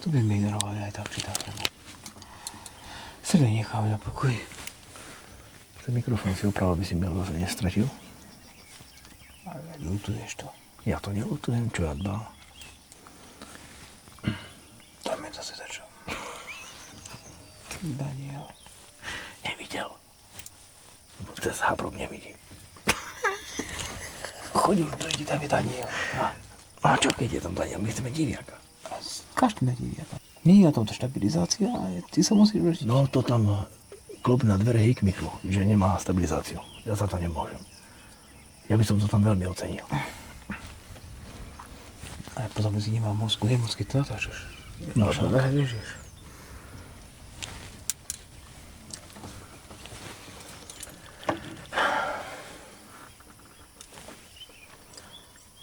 To by mi ignorovali aj tak, či tak. Srdce necháme na pokoji. Ten mikrofón si opravil, aby si mi zase nestratil. Ale ľutuješ to. Ja to neľutujem, čo ja dbal. Tam je zase začal. Daniel. Nevidel. Cez hábrok nevidí. Chodil, to ide tam je Daniel. A čo keď je tam Daniel? My chceme diviaka. Každý na diviaka. Nie je na tomto stabilizácia, ale ty sa musíš vržiť. No to tam klop na dvere hikmiku, že nemá stabilizáciu. Ja za to nemôžem. Ja by som to tam veľmi ocenil. Ale potom si nemá mozgu, nemocky to natáčaš. No, čo vežíš.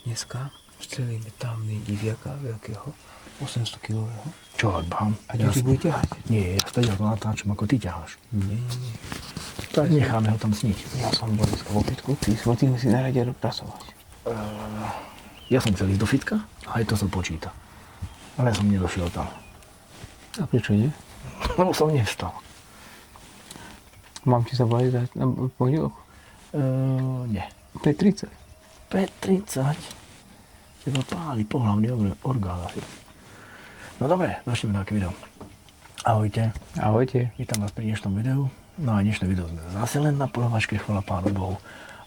Dneska strelíme tamný diviaka veľkého, 800 kilového. Čo odbám? A čo ti bude ťahať? Nie, ja stadiaľ to natáčam, ako ty ťaháš. Nie. Tak necháme ho tam sniť. Ja som bol dneska vo fitku, ty si naradia pracovať. Ja som chcel ísť do fitka, aj to sa počíta. Ale som nedošiel tam. A prečo nie? Lebo som nevstal. Mám ti sa volať dať na pondelok? Nie. 5:30. 5:30. Teba páli pohlavný orgán asi. No dobre, začneme na video. Ahojte. Ahojte. Vítam vás pri dnešnom videu. No a dnešné video sme zase len na poľovačke, chvála Pánu Bohu.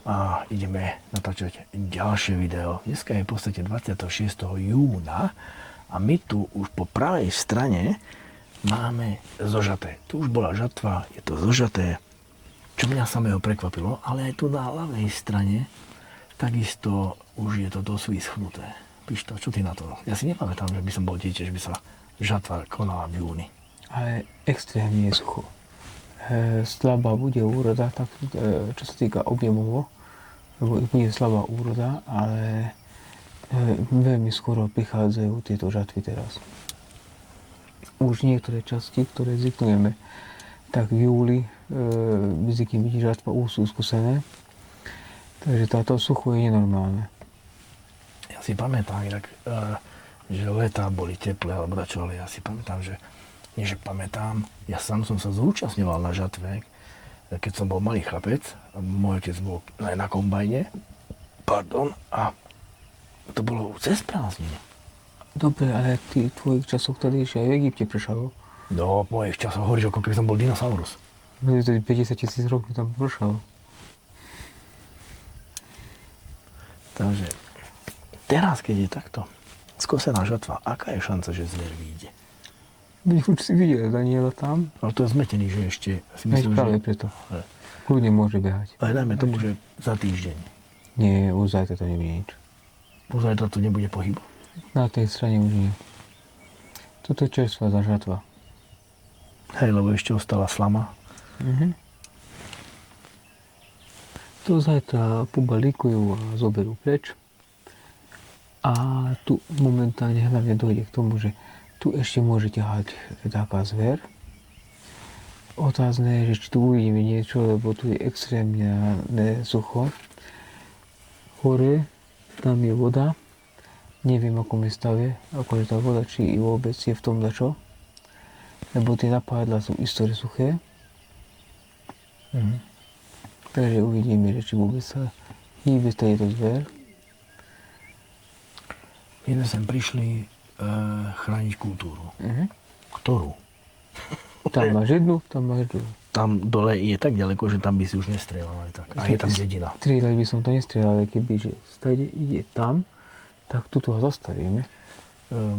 A ideme natáčať ďalšie video. Dneska je v podstate 26. júna a my tu už po pravej strane máme zožaté. Tu už bola žatva, je to zožaté, čo mňa samého prekvapilo, ale aj tu na ľavej strane takisto už je to dosť vyschnuté. Pišto, čo ty na to? Ja si nepamätám, že by som bol dieťa, že by sa žatva konala v júni. Ale extrémne je sucho. Slabá bude úroda, tak, čo sa týka objemovo, lebo bude slabá úroda, ale veľmi skoro prichádzajú tieto žatvy teraz. Už niektoré časti, ktoré zvyknujeme, tak v júli zvykne byť žatva už sú skúsené, takže táto sucho je nenormálne. Ja si pamätám inak, že letá boli teplé, alebo dačo, ale ja si pamätám, že nie, že pamätám, ja sám som sa zúčastňoval na žatve, keď som bol malý chlapec, môj otec bol aj na kombajne, a to bolo cez prázdniny. Dobre, ale ty v tvojich časoch tady ešte aj v Egypte pršalo. No, v mojich časoch hovoríš, ako keby som bol dinosaurus. 50 000 rokov tam pršalo. Takže teraz, keď je takto skosená žatva, aká je šanca, že zver vyjde? Už si videl Daniela tam. Ale to je zmetený, že ešte si Veď myslím, práve že... preto. Kľudne môže behať. Ale dajme tomu, že za týždeň. Nie, už zajtra to nebude nič. Už zajtra tu nebude pohybu. Na tej strane už nie. Toto je čerstvá zažatva. Hej, lebo ešte ostala slama. To zajtra pobalíkujú a zoberú preč. A tu momentálne hlavne dojde k tomu, že tu ešte môže ťahať taká zver. Otázne je, že či tu uvidíme niečo, lebo tu je extrémne sucho. Hore, tam je voda. Neviem, akom je stave, akože tá voda, či vôbec je v tom dačo. Lebo tie napádla sú isto suché. Takže uvidíme, že či vôbec sa hýbe tejto zver. My sme sem prišli chrániť kultúru. Ktorú? Tam máš jednu, tam máš druhú. Tam dole je tak ďaleko, že tam by si už nestrieľal aj tak. A je tam dedina. Strieľať by som to nestrieľal, ale keby že stade ide tam, tak tuto ho zastavíme.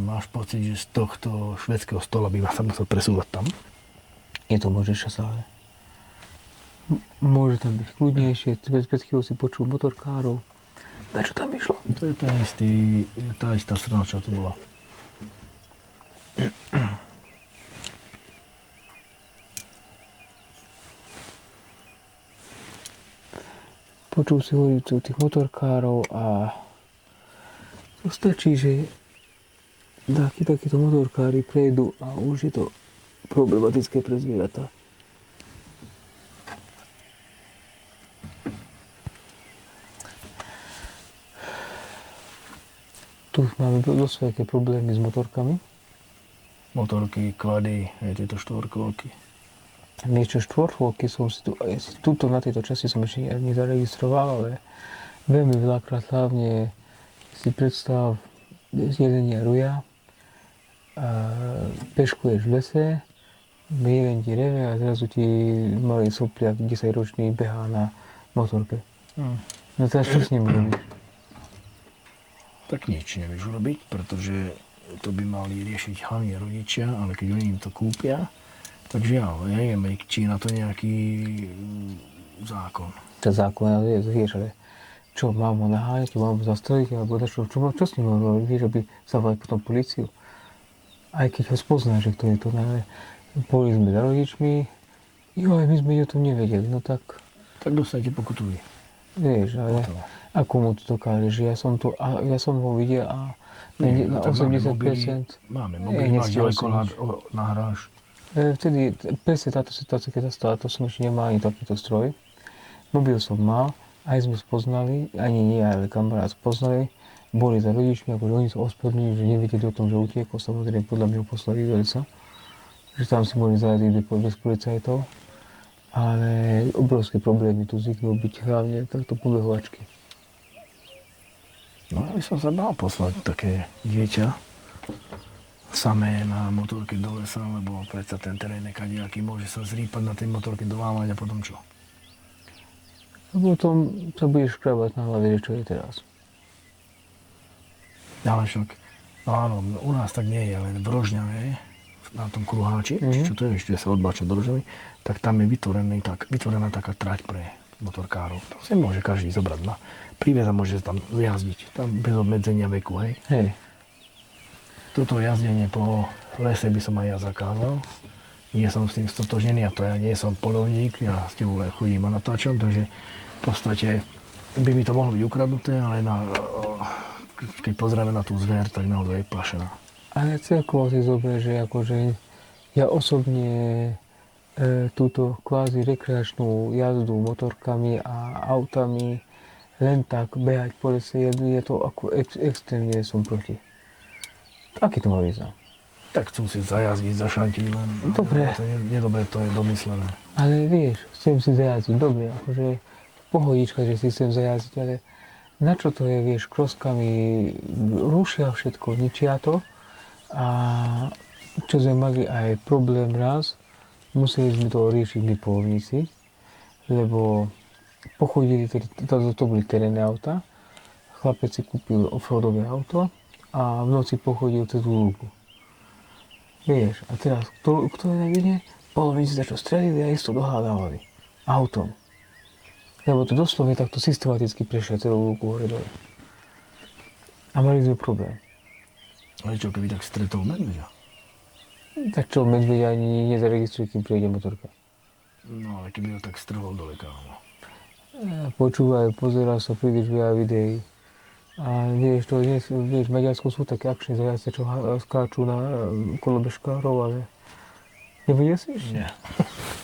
Máš pocit, že z tohto švédskeho stola by sa musel presúvať tam? Je to možné časové. Môže tam byť kľudnejšie, pred chvíľou si počul motorkárov. Čo tam išlo? To je tá istá strana, čo tu bola. Počul si hodicu tých motorkárov a to stačí, že takíto motorkári prejdú a už je to problematické pre zvieratá. Tu máme dosť veľké problémy s motorkami. motorky, klady, aj tieto štvorkolky. Niečo štvorkolky som si tu, tuto na tejto časti som ešte nezaregistroval, ale veľmi veľakrát hlavne si predstav, jeden je ruja, peškuješ v lese, jeden ti reve a zrazu ti malý sopliak 10-ročný behá na motorke. No teraz čo s ním robíš? Tak nič nevieš urobiť, pretože to by mali riešiť hlavne rodičia, ale keď oni im to kúpia, tak žiaľ, ja neviem, či je na to nejaký zákon. To zákon, ale vieš, ale čo, mám ho naháňať, mám ho zastaviť, alebo čo s ním mám robiť, vieš, aby zavolať potom políciu. Aj keď ho spoznáš, že kto je to, ale boli sme za rodičmi, joj, my sme o tom nevedeli, no tak... Tak dostanete pokutu vy. Vieš, ale ako mu to dokážeš, ja som ho videl a na 80%... Máme mobily, máš ďaleko nahráš. Vtedy, presne táto situácia, keď sa stala, to som ešte nemal ani takýto stroj. Mobil som mal, aj sme spoznali, ani nie, ale kamarát spoznali. Boli za rodičmi, akože oni sa ospravedlnili, že nevedeli o tom, že utiekol. Samozrejme, podľa mňa ho poslali veľca. Že tam si boli zajazdiť bez policajtov. Ale obrovské problémy tu zvyknú byť hlavne takto pobehovačky. No, ja by som sa mal poslať také dieťa samé na motorke do lesa, lebo predsa ten terén je kadejaký, môže sa zrýpať na tej motorke do lámať a potom čo? A potom sa budeš škrabať na hlave, že čo je teraz. Ale však, no áno, u nás tak nie je, ale v Rožňave, na tom kruháči, čo to je, ešte sa odbáča do Rožňavy, tak tam je vytvorená taká trať pre motorkárov. Tam si môže každý zobrať na prívez a môže tam jazdiť, tam bez obmedzenia veku, hej. Hej. Toto jazdenie po lese by som aj ja zakázal. Nie som s tým stotožnený a to ja nie som polovník, ja s tebou len chodím a natáčam, takže v podstate by mi to mohlo byť ukradnuté, ale keď pozrieme na tú zver, tak naozaj je pašená. Ale celkovo si zober, že akože ja osobne túto kvázi rekreačnú jazdu motorkami a autami len tak behať po lese, je to ako extrémne som proti. Aký to má význam? Tak chcú si zajazdiť, zašantiť len. Dobre. To nie dobre, to je domyslené. Ale vieš, chcem si zajazdiť, dobre, akože pohodička, že si chcem zajazdiť, ale na čo to je, vieš, kroskami rušia všetko, ničia to. A čo sme mali aj problém raz, museli sme to riešiť my polovníci, lebo pochodili, to boli terénne auta, chlapec si kúpil offroadové auto a v noci pochodil cez tú lúku. Vieš, a teraz, kto je na vine? Polovníci začali streliť a isto dohádávali autom. Lebo to doslovne takto systematicky prešiel celú lúku hore dole. A mali sme problém. Ale čo, keby tak stretol medveďa? Tak čo, medveď ani nezaregistruje, kým prejde motorka. No, ale keby ho tak strhol dole, kámo. Počúvaj, pozerá sa príliš veľa videí. A vieš, v Maďarsku sú také akčné zajazce, čo skáču na kolobežkárov, ale nevidel si ešte? Nie.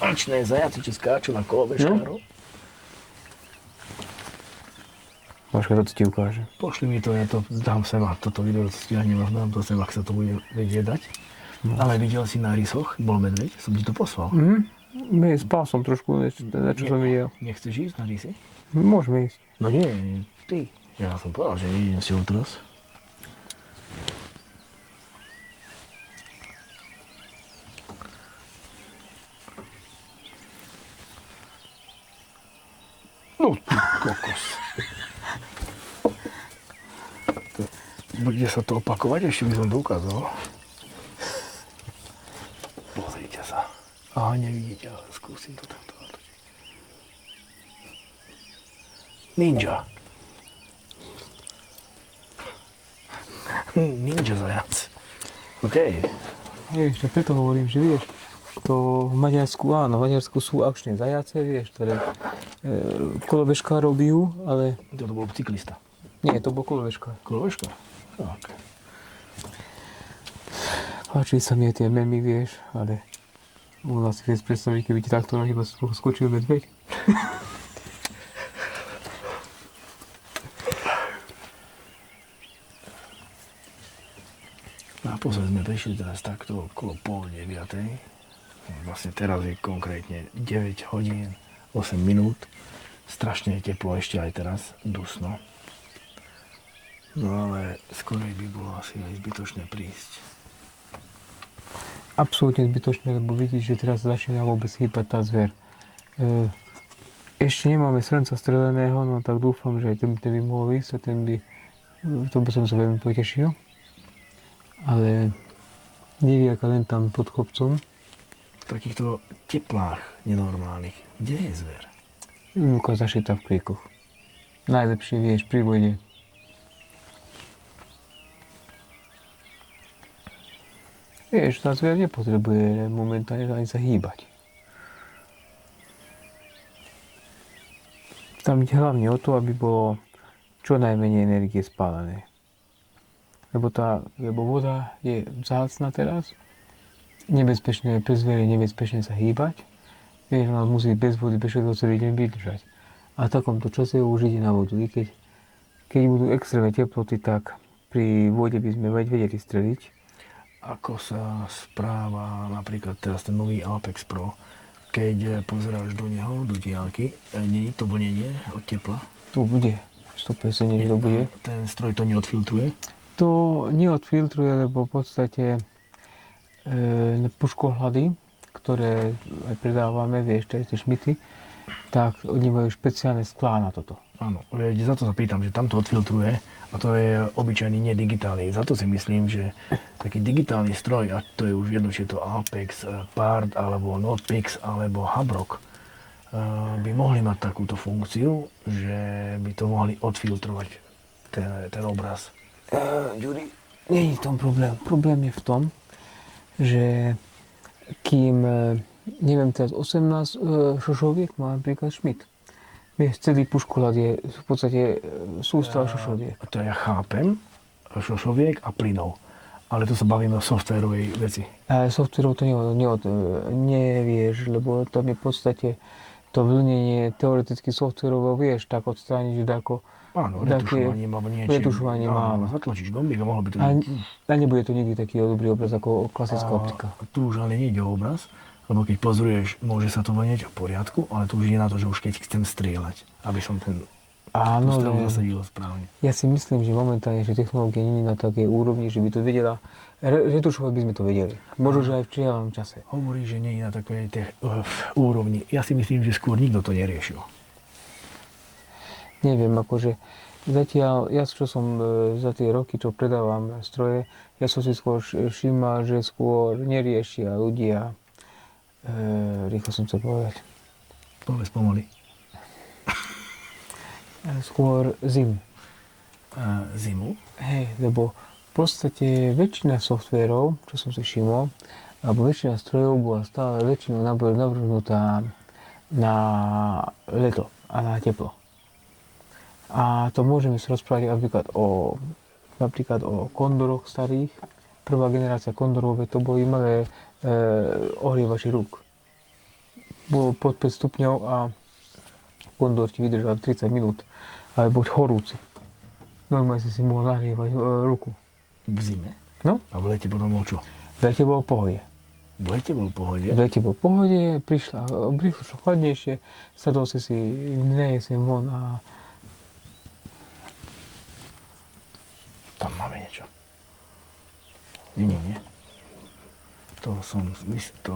Akčné zajazce, čo skáču na kolobežkárov? No. Máška, to ti ukáže. Pošli mi to, ja to dám sem a toto video stiahnem a dám to sem, ak sa to bude vedieť dať. No. Ale videl si na rysoch, bol medveď, som ti to poslal. Spal som trošku, na čo som videl. Nechceš ísť na rysy? Môžeme ísť. No nie, ty. Ja som povedal, že idem si ho teraz. No, ty kokos. Bude sa to opakovať, ešte by som to ukázal. Pozrite sa. Aha, nevidíte, ale skúsim to takto natočiť. Ninja. Ninja zajac. OK. Vieš, preto hovorím, že vieš, to v Maďarsku, áno, v Maďarsku sú akčné zajace, vieš, ktoré kolobežkárov bijú, ale... To bol cyklista. Nie, to bol kolobežkár. Kolobežkár? Tak. Páči sa mi tie memy, vieš, ale u nás si vieš predstaviť, keby ti takto na teba skočil medveď. Naposled sme prišli teraz takto okolo 8:30. Vlastne teraz je konkrétne 9 hodín 8 minút. Strašne je teplo ešte aj teraz, dusno. No ale skorej by bolo asi aj zbytočné prísť. Absolútne zbytočné, lebo vidíš, že teraz začína vôbec hýbať tá zver. Ešte nemáme srnca streleného, no tak dúfam, že aj ten by mohol ísť a to by som sa veľmi potešil. Ale neviaká len tam pod kopcom. V takýchto teplách nenormálnych, kde je zver? Luka zašitá v kriekoch. Najlepšie vieš pri vode. Vieš, tá zver nepotrebuje momentálne ani sa hýbať. Tam ide hlavne o to, aby bolo čo najmenej energie spálené. Lebo voda je vzácna teraz. Nebezpečné pre zver je nebezpečné sa hýbať. Vieš, ona musí bez vody bez všetko celý deň vydržať. A v takomto čase už ide na vodu. I keď budú extrémne teploty, tak pri vode by sme vedeli streliť. Ako sa správa napríklad teraz ten nový Apex Pro, keď pozeráš do neho, do diaľky, nie je to vlnenie od tepla? Tu bude, 100% že to bude. Ten stroj to neodfiltruje? To neodfiltruje, lebo v podstate puškohľady, ktoré aj predávame, vieš, tie šmity, tak oni majú špeciálne sklá na toto. Áno, za to sa pýtam, že tam to odfiltruje a to je obyčajný, nie digitálny. Za to si myslím, že taký digitálny stroj, a to je už jedno, či je to Apex, Pard, alebo Notepix, alebo Habrock, by mohli mať takúto funkciu, že by to mohli odfiltrovať ten obraz. Ďuri, nie je v tom problém. Problém je v tom, že kým, neviem, teraz 18 šošoviek má napríklad Schmidt. Vieš, celý puškoľad je v podstate sústav šošoviek. To ja chápem, šošoviek a plynov. Ale tu sa bavíme o softvérovej veci. Softwérov to nevieš, lebo tam je v podstate to vlnenie teoreticky softvérovo vieš tak odstrániť, že ako áno, retušovaním alebo niečím. Retušovaním, áno. Zatlačíš gombík a mohlo by to... A nebude to nikdy taký dobrý obraz ako klasická optika. Tu už ale nejde o obraz, lebo keď pozoruješ, môže sa to vlnieť v poriadku, ale tu už je na to, že už keď chcem strieľať, aby som ten strelu zasadil správne. Ja si myslím, že momentálne, že technológia nie je na takej úrovni, že by to vedela, retušovať by sme to vedeli. Možno, že aj v reálnom čase. Hovorí, že nie je na takej úrovni. Ja si myslím, že skôr nikto to neriešil. Neviem, akože zatiaľ, ja čo som za tie roky, čo predávam stroje, ja som si skôr všímal, že skôr neriešia ľudia, rýchlo som chcel povedať. Povedz pomaly. Skôr zimu. Zimu? Hej, lebo v podstate väčšina softvérov, čo som si všimol, alebo väčšina strojov bola stále väčšinou navrhnutá na leto a na teplo. A to môžeme sa rozprávať napríklad o kondoroch starých. Prvá generácia kondorov, to boli malé ohrievači rúk. Bolo pod 5 stupňov a kondor ti vydržal 30 minút, ale buď horúci. Normálne si mohol nahrievať ruku. V zime? No. A v lete potom bol čo? V lete bol v pohode. V lete bol v pohode? V lete bol v pohode, prišlo chladnejšie, sadol si na jeseň von a tam máme niečo. Nie. To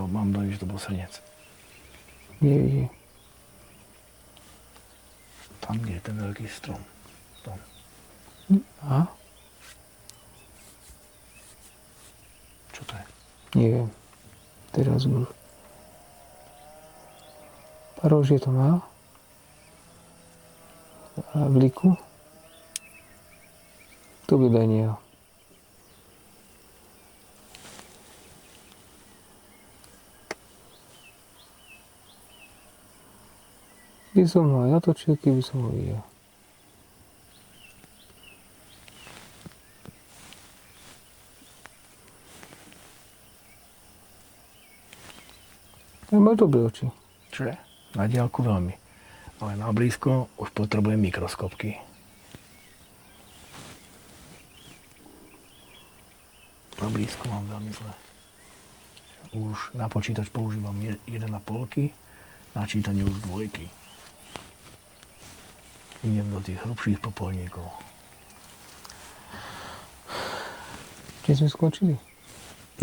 mám dojem, že to bol srnec. Nie. Tam, kde je ten veľký strom. Tam. A? Čo to je? Neviem. Teraz už. Parožie to má. A bliku. To by Daniel. By som ho aj natočil, keby som ho videl. Ja má dobré oči. Čože? Na diaľku veľmi. Ale na blízko už potrebujem mikroskopky. takto blízko mám veľmi zle. Už na počítač používam 1,5, na čítanie už 2. Idem do tých hrubších popolníkov. Či sme skončili?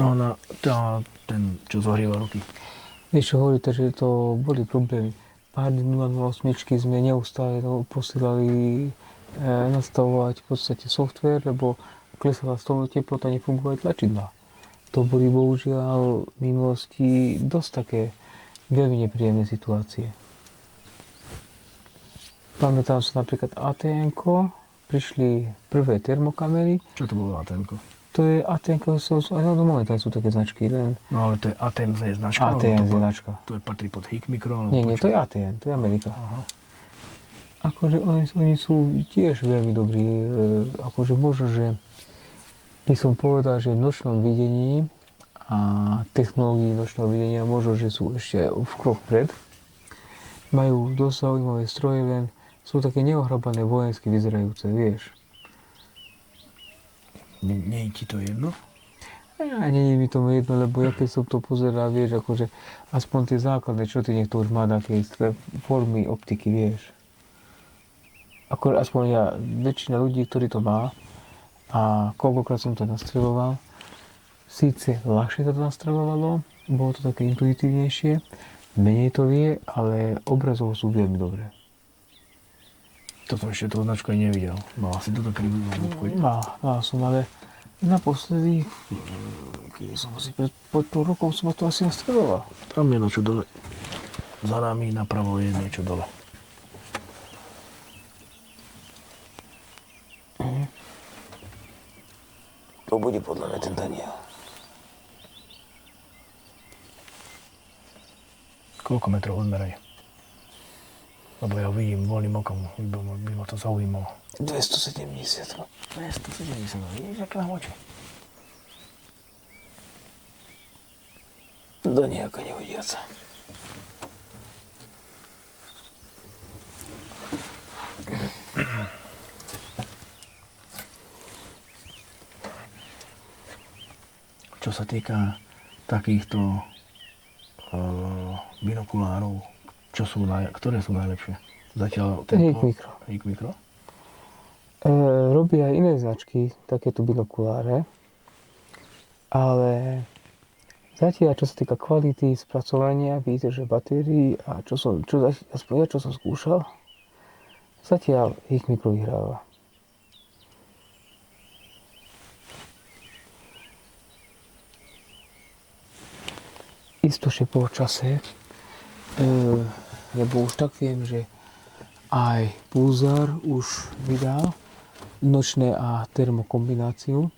No na ten, čo zohrieva ruky. Vieš čo hovoríte, že to boli problémy. Pár dní 008 sme neustále posielali nastavovať v podstate software, lebo klesala z toho teplota, nefungovali tlačidlá. To boli bohužiaľ v minulosti dosť také veľmi nepríjemné situácie. Pamätám sa napríklad ATM-ko, prišli prvé termokamery. Čo to bolo ATM-ko? To je ATM-ko, momentálne sú také značky, len No ale to je ATM je značka? ATM je značka. To je patrí pod Hikmikro? Nie, to je ATM, to je Amerika. Aha. Akože oni sú tiež veľmi dobrí, akože možno, že by som povedal, že v nočnom videní a technológii nočného videnia možno, že sú ešte v krok pred. Majú dosť zaujímavé stroje, len sú také neohrabané vojensky vyzerajúce, vieš. Nie je ti to jedno? A nie je mi to jedno, lebo ja keď som to pozeral, vieš, akože aspoň tie základné, čo ty niekto už má také formy optiky, vieš. Ako aspoň ja, väčšina ľudí, ktorí to má, a koľkokrát som to nastreľoval, síce ľahšie to nastreľovalo, bolo to také intuitívnejšie, menej to vie, ale obrazovo sú veľmi dobré. Toto ešte tú značku aj nevidel. Mal si toto krivú zobúbku? Mal som, ale naposledy, keď som asi pred pol rokom som to asi nastreľoval. Tam je niečo dole. Za nami napravo je niečo dole. To bude podľa mňa ten Daniel. Koľko metrov odmeraj? Lebo ja vidím voľným okom, by ma to zaujímalo. 270. 270, vidíš, aké mám oči? Do nejaká nevidiaca. Čo sa týka takýchto binokulárov, ktoré sú najlepšie? Zatiaľ Hikmikro. Hikmikro? Robia aj iné značky, takéto binokuláre, ale zatiaľ, čo sa týka kvality spracovania, výdrže batérií a aspoň ja, čo som skúšal, zatiaľ Hikmikro vyhráva. Istočne po čase, lebo už tak viem, že aj Pulsar už vydal nočné a termokombináciu.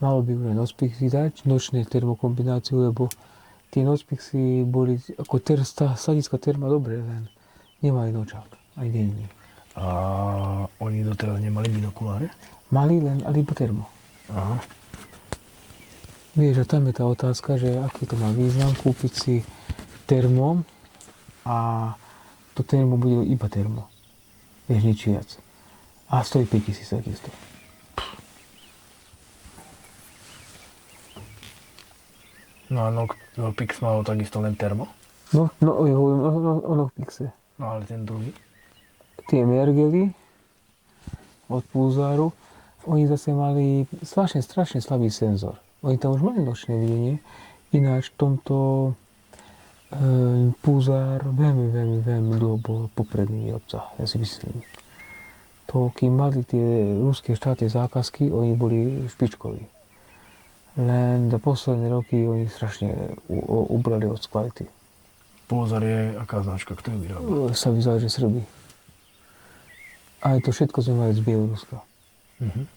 Malo by už aj Nospix vydať nočné termokombináciu, lebo tie Nospixy boli ako statická terma dobre, len nemali nočák, aj denní. A oni doteraz nemali binokuláre? Mali len, ale iba termo. Aha. Vieš, a tam je tá otázka, že aký to má význam kúpiť si termo a to termo bude iba termo. Vieš, nič viac. A stojí 5000 takisto. No a Nocpix mal takisto len termo? No, o Nocpixe. No ale ten druhý? Tie Mergely od Pulsaru, oni zase mali strašne slabý senzor. Oni tam už mali nočné videnie, ináč v tomto Pulsar veľmi dlho bol popredný výrobca, ja si myslím. To, kým mali tie ruské štáty zákazky, oni boli špičkoví. Len za posledné roky oni strašne ubrali od kvality. Pulsar je aká značka, kto ju vyrába? Sa vyzerá, že Srbi. A to všetko sme mali z Bieloruska. Uh-huh.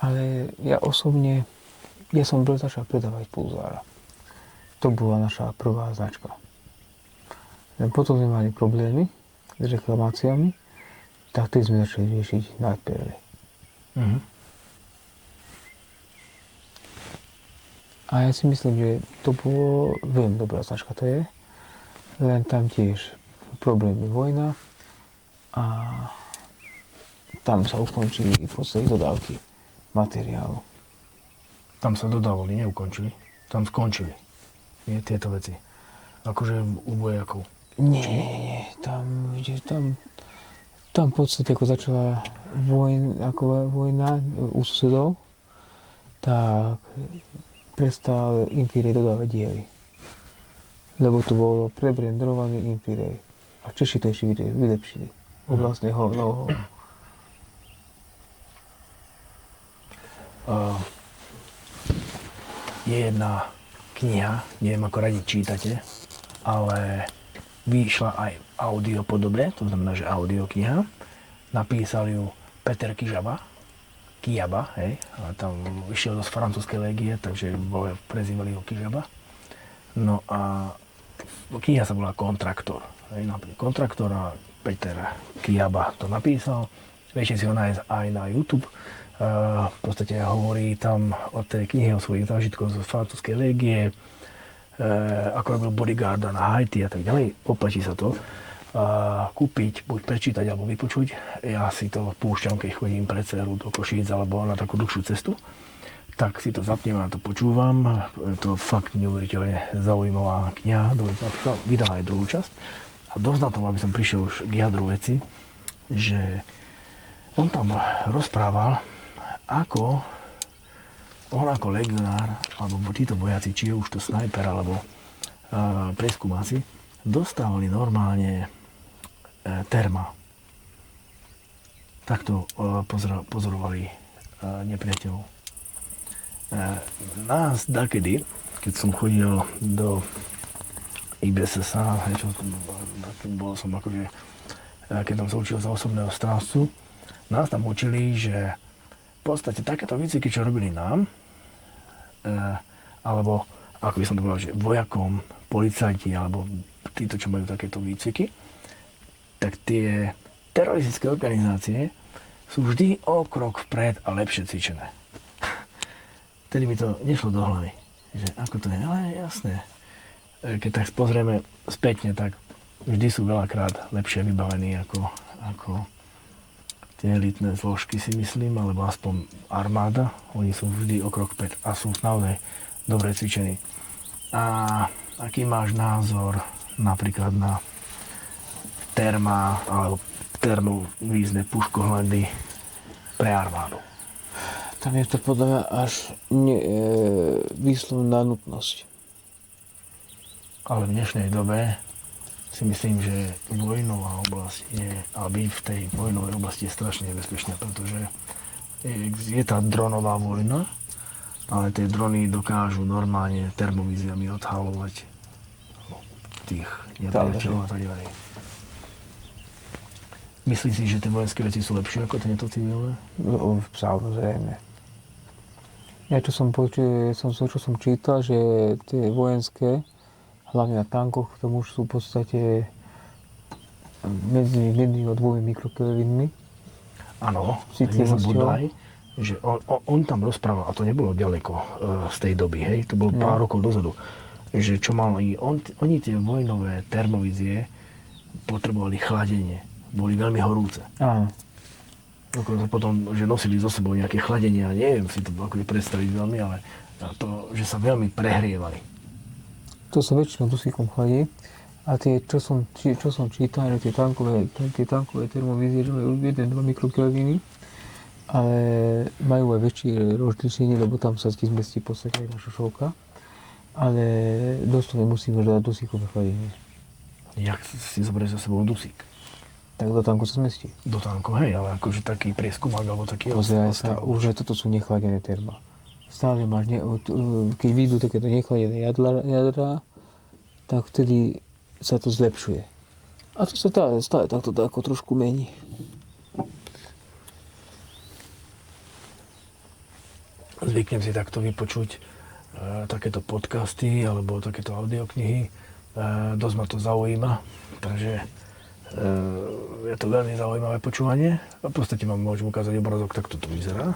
Ale ja osobne, som začal predávať Pulsara. To bola naša prvá značka. Len potom sme mali problémy s reklamáciami, tak tie sme začali riešiť najprv. Uh-huh. A ja si myslím, že to bolo veľmi dobrá značka, to je. Len tam tiež problémy vojna a tam sa ukončili v podstate dodávky materiálu. Tam sa dodávali, neukončili. Tam skončili. Nie tieto veci. Akože u vojakov. Nie. Tam v podstate ako začala vojna u susedov, tak prestal Imperial dodávať diely. Lebo to bolo prebrandovaný Imperial. A Češi to ešte vylepšili. Vlastne know-how. Je jedna kniha, neviem ako radi čítate, ale vyšla aj v audio podobe, to znamená, že audio kniha. Napísal ju Peter Kijaba, hej, a tam išiel z francúzskej légie, takže prezývali ho Kijaba. No a kniha sa volá Kontraktor. Hej, Kontraktor a Peter Kijaba to napísal. Viete si ho nájsť aj na YouTube. V podstate hovorí tam o tej knihe, o svojich zážitkoch z francúzskej légie, ako robil bodyguarda na Haiti a tak ďalej. Oplatí sa to kúpiť, buď prečítať alebo vypočuť. Ja si to púšťam, keď chodím pre dceru do Košíc alebo na takú dlhšiu cestu. Tak si to zapnem a to počúvam. To fakt neuveriteľne zaujímavá kniha. Vydala aj druhú časť. A dosť na tom, aby som prišiel už k jadru veci, že on tam rozprával, ako on ako legionár, alebo títo vojaci, či je už to snajper, alebo preskumáci, dostávali normálne terma. Takto pozorovali nepriateľov. Nás dakedy, keď som chodil do IBSSA, bol som akože, keď tam sa učil za osobného strážcu, nás tam učili, že v podstate takéto výcviky, čo robili nám, alebo ako by som to povedal, že vojakom, policajti, alebo títo, čo majú takéto výcviky, tak tie teroristické organizácie sú vždy o krok vpred a lepšie cvičené. Vtedy mi to nešlo do hlavy, že ako to je, ale jasné. Keď tak pozrieme spätne, tak vždy sú veľakrát lepšie vybavení ako tie elitné zložky, si myslím, alebo aspoň armáda. Oni sú vždy o krok vpred a sú naozaj dobre cvičení. A aký máš názor napríklad na terma alebo termovízne puškohľady pre armádu? Tam je to podľa mňa až výslovná nutnosť. Ale v dnešnej dobe si myslím, že vojnová oblasť je, a byť v tej vojnovej oblasti je strašne nebezpečná, pretože je tá dronová vojna, ale tie drony dokážu normálne termovíziami odhalovať tých nepriateľov a tak ďalej. Myslíš si, že tie vojenské veci sú lepšie ako tieto civilné? No, samozrejme. Ja čo som čítal, že tie vojenské, hlavne na tankoch, k tomu sú v podstate medzi 1 a 2 mikrokelvinmi. Áno, nezabudaj, že on tam rozprával, a to nebolo ďaleko z tej doby, hej, to bolo pár rokov dozadu, že čo mali, oni tie vojnové termovízie potrebovali chladenie, boli veľmi horúce. Áno. Potom, že nosili so sebou nejaké chladenie, a neviem si to ako predstaviť veľmi, ale to, že sa veľmi prehrievali. To sa väčšinou dusíkom chladí. A tie, čo som čítal, že tie tankové termovízie, že majú 1-2 mikrokelviny, ale majú aj väčšie rozlišenie, lebo tam sa ti zmestí v podstate aj naša šovka. Ale dosť nemusíme dať dusíkové chladenie. Jak si zoberieš za sebou dusík? Tak do tanku sa zmestí. Do tanku, hej, ale akože taký prieskumák alebo taký... Pozeraj sa, už toto sú nechladené terma. Stále máš, keď vyjdú takéto nechladené jadra, tak vtedy sa to zlepšuje. A to sa stále takto trošku mení. Zvyknem si takto vypočuť takéto podcasty alebo takéto audioknihy. Dosť ma to zaujíma, takže je to veľmi zaujímavé počúvanie. A v podstate vám môžem ukázať obrazok, takto to vyzerá.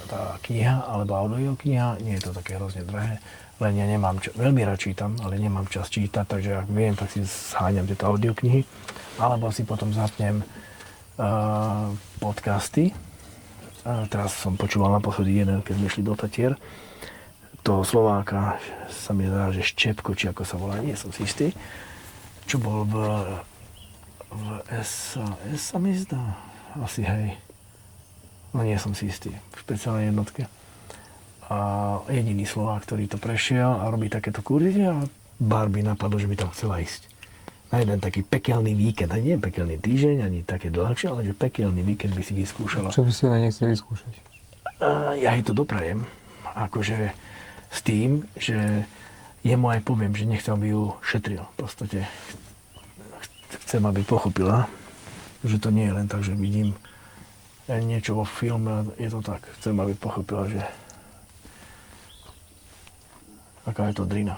tá kniha alebo audiokniha, nie je to také hrozne drahé, len ja nemám veľmi rád čítam, ale nemám čas čítať, takže ak viem, tak si zháňam tieto audioknihy, alebo si potom zapnem podcasty. Teraz som počúval naposledy jeden, keď sme šli do Tatier, toho Slováka, sa mi zdá, že Štepko, či ako sa volá, nie som si istý, čo bol v SAS sa mi zdá, asi hej. No nie som si istý, v špeciálnej jednotke. A jediný Slovák, ktorý to prešiel a robí takéto kurzy a Barbie napadlo, že by tam chcela ísť. Na jeden taký pekelný víkend, a nie pekelný týždeň, ani také dlhšie, ale že pekelný víkend by si vyskúšala. Čo by si ale nechceli vyskúšať? Ja jej to doprajem, akože s tým, že jemu aj poviem, že nechcem, aby ju šetril. V podstate chcem, aby pochopila, že to nie je len tak, že vidím niečo vo filme, je to tak. Chcem, aby pochopila, že aká je to drina.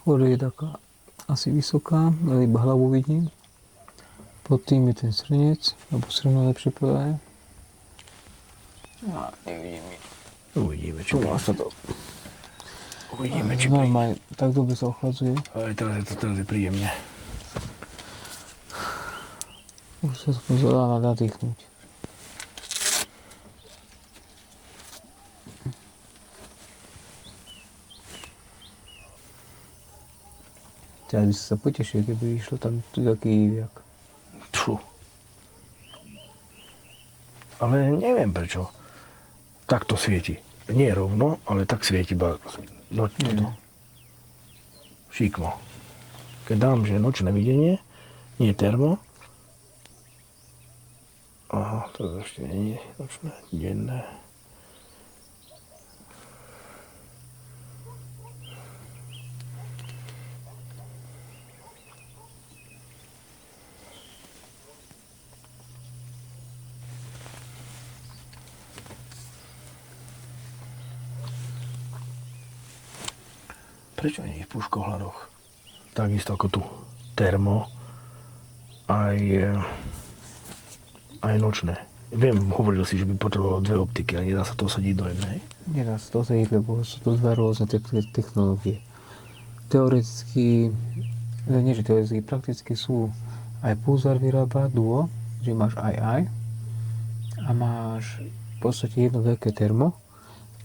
Skôr je taká asi vysoká, ale iba hlavu vidím. Pod tým je ten srnec, alebo srno lepšie povedané. A nevidím nič. Uvidíme, čo sa to. Uvidíme, či normálne, tak dobre sa ochladzuje. Ale teraz je príjemne. Už sa dá nadýchnuť. Teraz by sa potešil, keby išlo tam tu taký jak. Tfu. Ale neviem prečo. Tak to svieti. Nie rovno, ale tak svieti iba. No toto. Šikmo. Keď dám, že nočné videnie, nie termo. Aha, to ešte nie je nočné, denné. Prečo nie je v puškohladoch? Takisto ako tu. Termo. Aj nočné. Viem, hovoril si, že by potreboval dve optiky, ale nedá sa to osadiť do jednej. Nedá sa to osadiť, lebo sú to dva rôzne technológie. Teoreticky, nie že teoreticky, prakticky sú aj pulzar vyrába duo, že máš aj a máš v podstate jedno veľké termo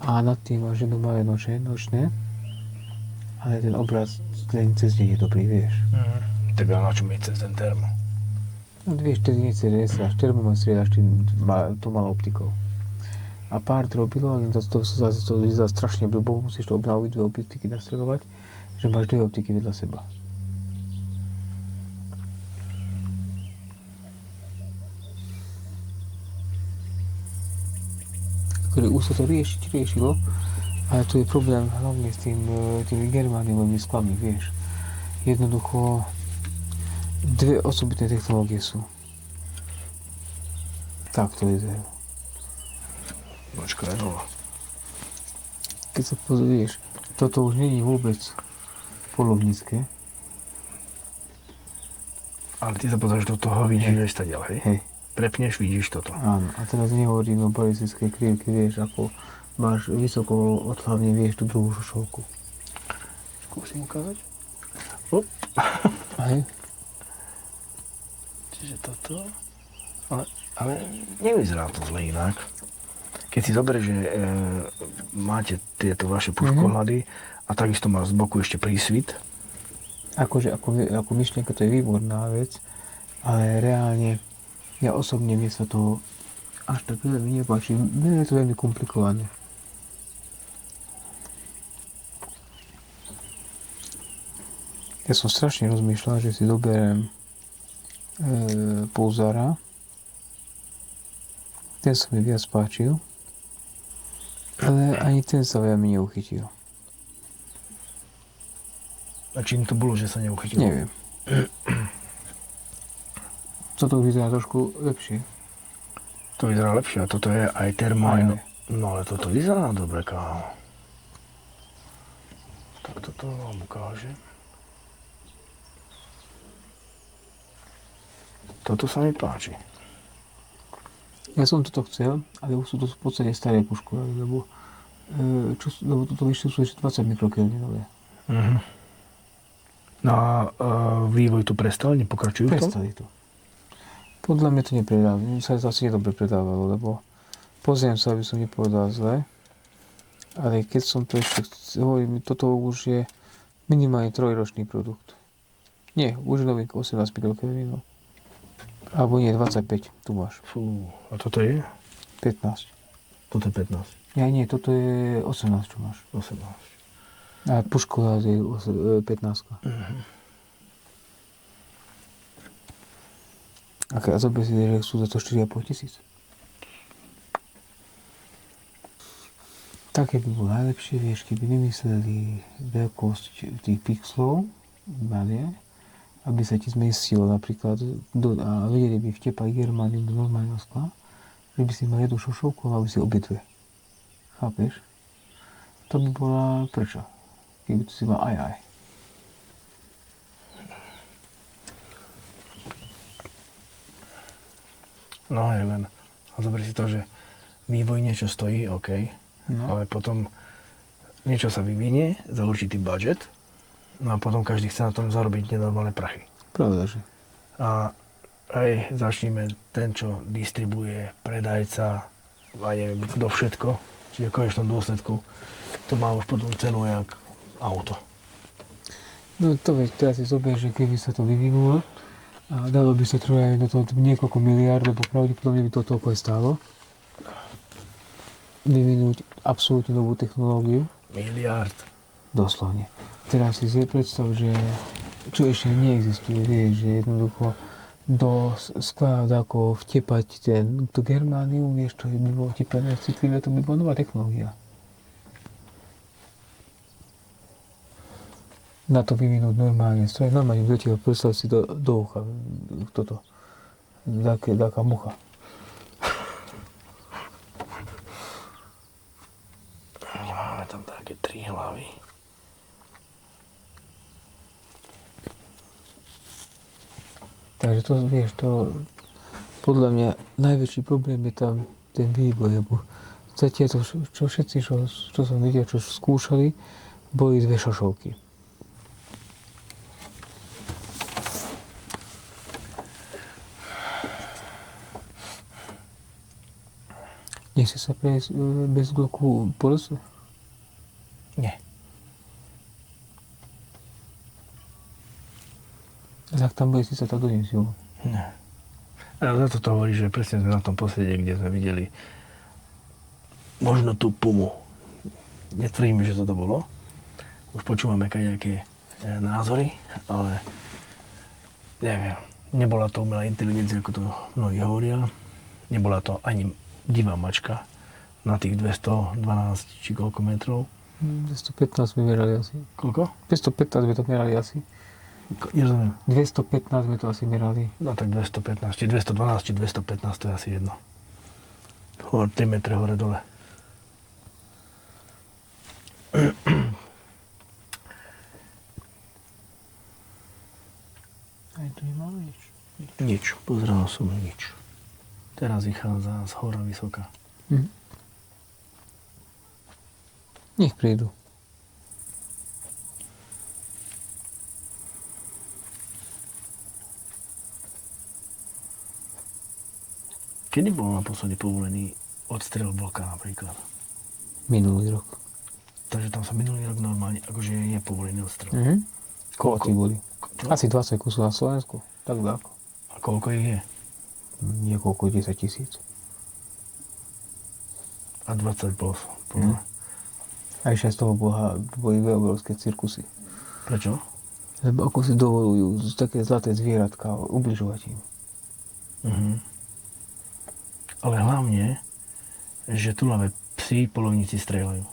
a nad tým máš jedno malé nočné. Ale ten obraz ten cez deň je dobrý, vieš. Tak a na čo mi cez ten termo? No vieš, tedy nesiedaš termom a striedaš tú malou optikou. A pár to robilo, ale to vyzerá strašne blbo, musíš to obnoviť, dve optiky nastredovať, že máš dve optiky vedľa seba. Už sa to riešilo, ale tu je problém hlavne s tými germániovými sklami, vieš. Jednoducho dve osobitné technológie sú. Tak to vyzerá. Počkaj, no. Keď sa pozrieš, toto už nie je vôbec polovnícke. Ale ty sa pozrieš do toho, vidíš aj stadiaľ, hej? Hej. Prepneš, vidíš toto. Áno, a teraz nehovorím o balistickej krivke, vieš, ako máš vysoko od hlavne, vieš, tú druhú šošovku. Skúsim ukázať. Hej. Čiže toto. Ale nevyzerá to zle inak. Keď si zoberieš, že máte tieto vaše puškohľady a takisto má z boku ešte prísvit. Akože, ako myšlienka to je výborná vec, ale reálne ja osobne mne sa to až tak veľmi nepáči. Mne je to veľmi komplikované. Ja som strašne rozmýšľal, že si zoberiem pulzára. Ten sa mi viac páčil. Ale ani ten sa veľmi neuchytil. A čím to bolo, že sa neuchytil? Neviem. Toto vyzerá trošku lepšie. To vyzerá lepšie a toto je aj termo. No ale toto vyzerá dobre, kámo. Tak toto vám ukážem. Toto sa mi páči. Ja som toto chcel, ale už sú to v podstate staré puškovary, lebo, lebo toto vyšlo sú ešte 20 mikrokelvinové. No a vývoj tu prestal, nepokračujú v tom? Prestali to. Podľa mňa to nepredávalo, sa zase dobre predávalo, lebo pozriem sa, aby som nepovedal zle, ale keď som to ešte hovorím, toto už je minimálne 3-ročný produkt. Nie, už je novinka 18 mikrokelvinov. Alebo nie, 25, tu máš. Fú, a toto je? 15. Toto je 15. Ja nie, toto je 18, čo máš. 18. A pušková je 15. A zober si, že sú za to 4,5 tisíc. Také by bolo najlepšie, vieš, keby vymysleli veľkosť tých pixelov, aby sa ti zmestilo napríklad a vedeli by vtepať germánium do normálneho skla, že by si mal jednu šošovku a aby si obidve. Chápeš? To by bola prečo? Keby to si mal aj. No je len, a zober si to, že vývoj niečo stojí, OK, ale potom niečo sa vyvinie za určitý budget, no a potom každý chce na tom zarobiť nenormálne prachy. Pravda, že? A aj začneme ten, čo distribuje, predajca, a neviem, kto všetko, čiže v konečnom dôsledku, to má už potom cenu jak auto. No to veď, teraz si zober, že keby sa to vyvinulo, a dalo by sa trvať na to niekoľko miliárd, lebo pravdepodobne by to toľko aj stálo. Vyvinúť absolútne novú technológiu. Miliárd. Doslovne. Teraz si predstav, že čo ešte neexistuje, vieš, že jednoducho do skla ako vtepať to germánium, vieš, to by bolo vtepané citlivé, to by bola nová technológia. Na to vyvinúť normálne stroj, normálne vletieho, predstav si do ucha, toto, taká mucha. Máme tam také 3 hlavy. Takže to, vieš, to, podľa mňa najväčší problém je tam ten vývoj, lebo zatiaľ to, čo všetci, čo som videl, čo skúšali, boli 2 šošovky. Nechce sa prejsť bez bloku po lese? Nie. Tak tam bude si sa tak donesť, jo? Nie. A za to hovorí, že presne sme na tom poslede, kde sme videli možno tú pumu. Netvrdíme, že toto bolo. Už počúvame nejaké názory, ale neviem. Nebola to umelá inteligencia, ako to mnohí hovoria. Nebola to ani divá mačka na tých 212 či koľko metrov. 215 sme merali asi. Koľko? 215 sme to merali asi. Nerozumiem. 215 sme to asi merali. No tak 215, či 212, či 215, to je asi jedno. 3 metre hore dole. Aj tu nemáme nič. Nič, pozeral som nič. Teraz vychádza z hora vysoká. Nech prídu. Kedy bol naposledy povolený odstrel vlka napríklad? Minulý rok. Takže tam sa minulý rok normálne, akože je povolený odstrel. Koľko boli? Čo? Asi 20 kusov na Slovensku. Tak dáko. A koľko ich je? Niekoľko 10 000. A 20 bol. A ešte z toho boli obrovské cirkusy. Prečo? Lebo ako si dovolujú také zlaté zvieratka ubližovať im. Ale hlavne, že túľavé psi polovníci strieľajú.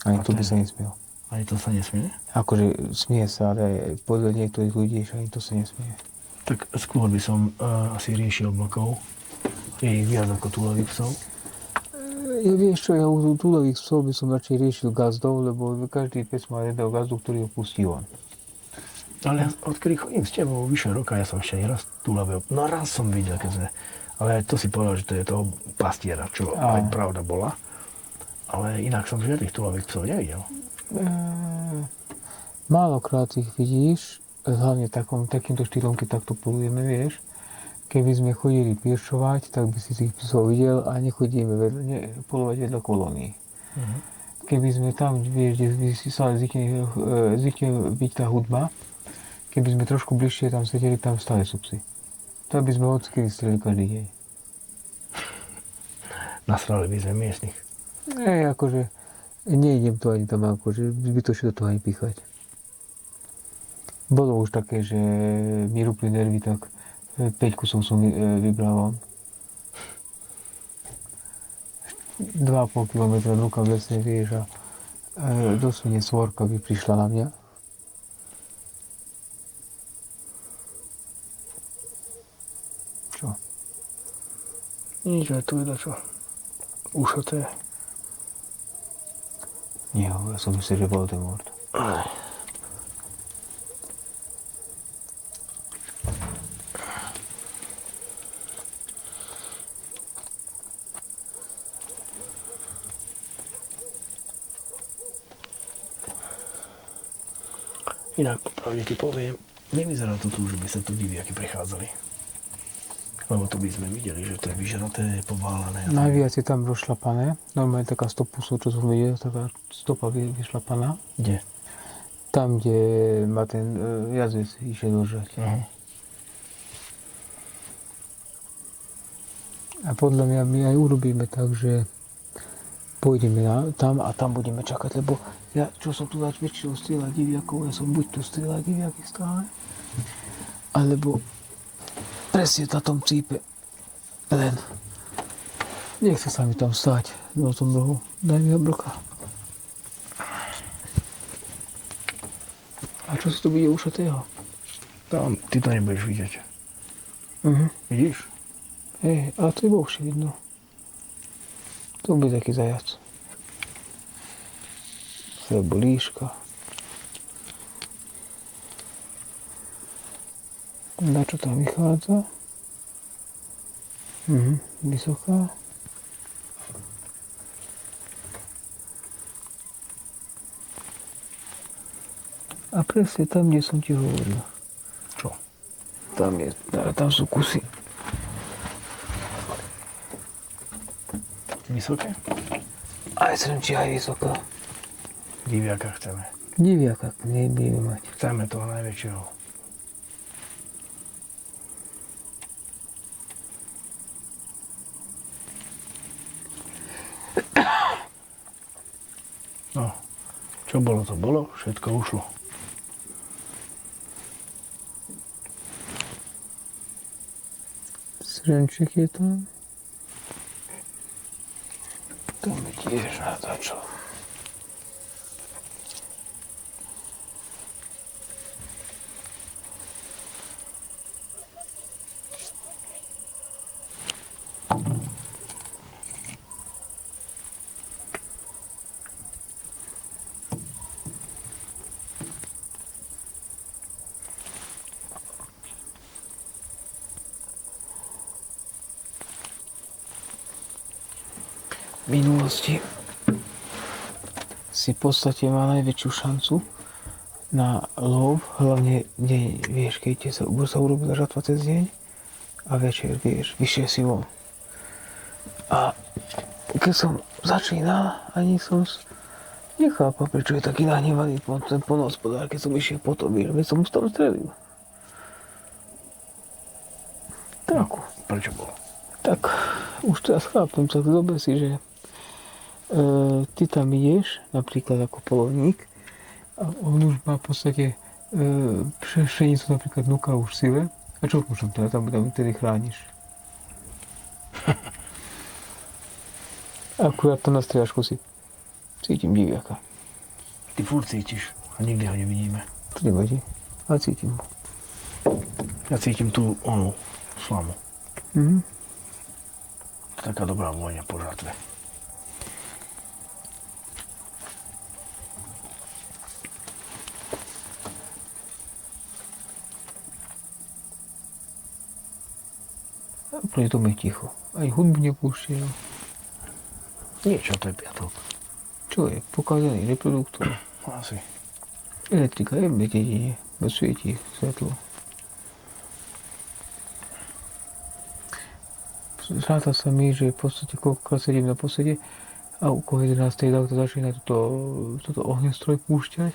Ani to by sa nesmiel. Ani to sa nesmie? Akože smie sa, ale podľa niektorých ľudí, že ani to sa nesmie. Tak skôr by som asi riešil vlkov. Je ich viac ako túľavých psov. Vieš čo, ja u túľavých psov by som radšej riešil gazdov, lebo každý pes má jedného gazdu, ktorý ho pustí von. Ale odkedy chodím s tebou vyše roka, ja som ešte ani raz túlavého, no raz som videl, keď sme, ale to si povedal, že to je toho pastiera, čo aj pravda bola. Ale inak som žiadnych túlavých psov nevidel. Málokrát ich vidíš, hlavne takýmto štýlom, keď takto polujeme, vieš. Keby sme chodili piešovať, tak by si tých psov videl a nechodíme polovať vedľa kolónií. Keby sme tam, vieš, kde sa zvykne byť tá hudba, keby sme trošku bližšie tam sedeli, tam stále sú psi. To by sme odkedy strelili každý deň. Nasrali by sme miestnych. Akože nejdem to ani tam akože zbytočne do toho aj píchať. Bolo už také, že mi rúpli nervy, tak 5 kusov som vybrával. 2,5 km nuka v lese, vieš, a doslovne svorka by prišla na mňa. Čo? Nič, ale tu je dačo. Ušaté. Nie, ja som myslel, že Voldemort. Inak popravde ti poviem, nevyzerá to tu, že by sa tu diviaky prechádzali. Lebo tu by sme videli, že to je vyžraté, poválané. Najviac je tam rozšlapané. Normálne taká stopusov, čo som videl, taká stopa vyšlapaná. Kde? Tam, kde ma ten jazdec išiel držať. A podľa mňa my aj urobíme tak, že pôjdeme tam a tam budeme čakať, lebo ja, čo som tu dať väčšinou strieľať diviakov, ja som buď tu strieľať diviaky stále, alebo presne na tom cípe. Len nechce sa mi tam stať na tom rohu. Daj mi jablka. A čo si tu bude ušatého? Tam, ty to nebudeš vidieť. Vidíš? Hej, ale to je bohšie vidno. To bude taký zajac. Alebo líška. Na čo tam vychádza? Vysoká. A presne tam, kde som ti hovoril. Čo? Tam sú kusy. Vysoké? Aj srnčí, aj vysoká. Diviaka chceme. Diviaka nebudeme mať. Chceme toho najväčšieho. No, čo bolo, to bolo. Všetko ušlo. Srnčík je tam. To mi tiež natáčal. V minulosti si v podstate mal najväčšiu šancu na lov, hlavne deň, vieš, keď sa urobila žatva cez deň a večer, vieš, vyšiel si von. A keď som začínal, ani som nechápal, prečo je taký nahnevaný ten poľnohospodár, keď som išiel po to, vieš, veď som tam strelil. Tak. No, prečo bolo? Tak, už teraz chápem, tak dobre si, že ty tam ideš, napríklad ako polovník, a on už má v podstate pšenicu napríklad nuka už v sile. A čo môžem teda, tam tedy chrániš? Akurát tam na striažku si cítim diviaka. Ty furt cítiš a nikdy ho nevidíme. To nevadí, ale cítim ho. Ja cítim tú onú slamu. To je taká dobrá vôňa po žatve. Proti tomu je ticho. Aj hudbu nepúšťajú. Niečo, to je piatok. Čo je? Pokázaný reproduktor. Asi. Elektrika je v dedine. Svieti svetlo. Zráta sa mi, že v podstate koľkokrát sedím na posede a okolo 11. to začína toto ohňostroj púšťať.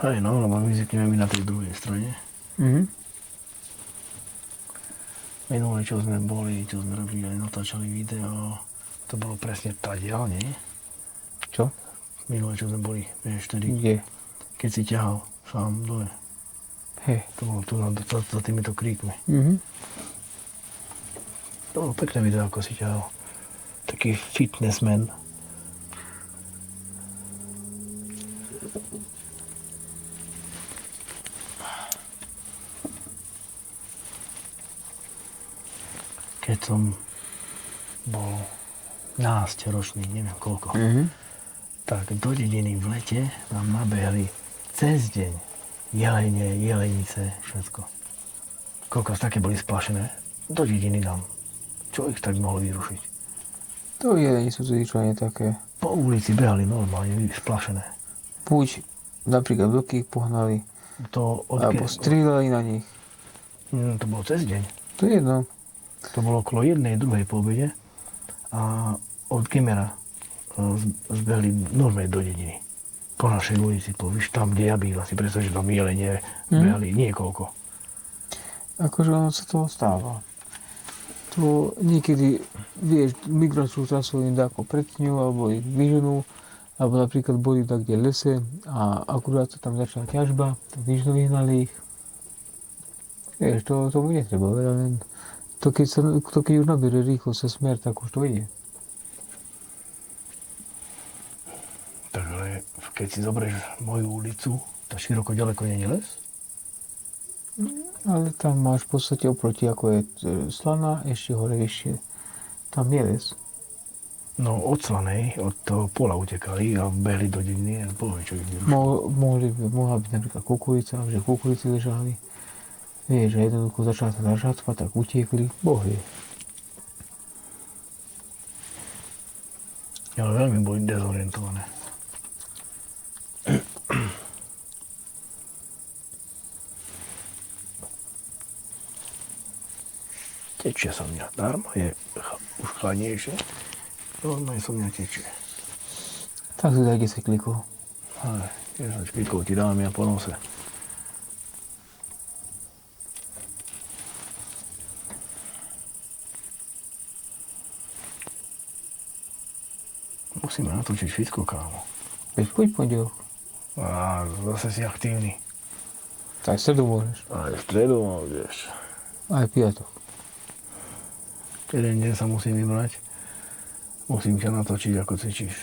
Hej, no, lebo my zvykneme my na tej druhej strane. Minulé, čo sme robili, aj natáčali video, to bolo presne tadiaľ, nie? Čo? Minulé, čo sme boli, vieš, tedy, Kde? keď si ťahal sám dole. Hej. To bolo tu za týmito kríkmi. Mhm. To bolo pekné video, ako si ťahal. Taký fitnessman. Keď som bol násteročný, neviem koľko, tak do dediny v lete nám nabehli cez deň jelene, jelenice, všetko. Koľko také boli splašené, do dediny nám. Čo ich tak mohlo vyrušiť? To jeleni sú zvyčajne také. Po ulici behali normálne splašené. Buď napríklad vlky ich pohnali, alebo strieľali na nich. To bolo cez deň. To je jedno. To bolo okolo 1:00, 2:00 po obede a od Gemera zbehli normálne do dediny. Po našej ulici, tam, kde ja bývam, si predstav, že tam jelene behali niekoľko. Akože ono sa toho stáva. To niekedy, vieš, migračnú trasu im dáko pretňujú, alebo ich vyženú, alebo napríklad boli tak, kde lese a akurát sa tam začala ťažba, tak vyhnali ich. Vieš, tomu netreba veľa, len to keď už nabere rýchlo sa smer, tak už to ide. Tak ale keď si zoberieš moju ulicu, tá široko ďaleko nie je les? Ale tam máš v podstate oproti, ako je Slaná, ešte hore vyššie. Tam je les. No od Slanej, od toho pola utekali a behli do dediny a bohvie, čo ich vyrušilo. Mohla byť napríklad kukurica, že kukurici ležali. Vieš, že jednoducho začala sa zažatvať, tak utiekli. Bohvie. Ale veľmi boli dezorientované. Tečie so mňa. Darmo je už chladnejšie. Normálne so mňa tečie. Tak si daj 10 klikov. Ale 10 klikov ti dám ja po nose. Musíme natočiť fitko, kámo. Veď poď pondelok. A zase si aktívny. Aj v stredu môžeš. Aj v stredu môžeš. Aj v piatok. Jeden deň sa musím vybrať. Musím ťa natočiť, ako cvičíš.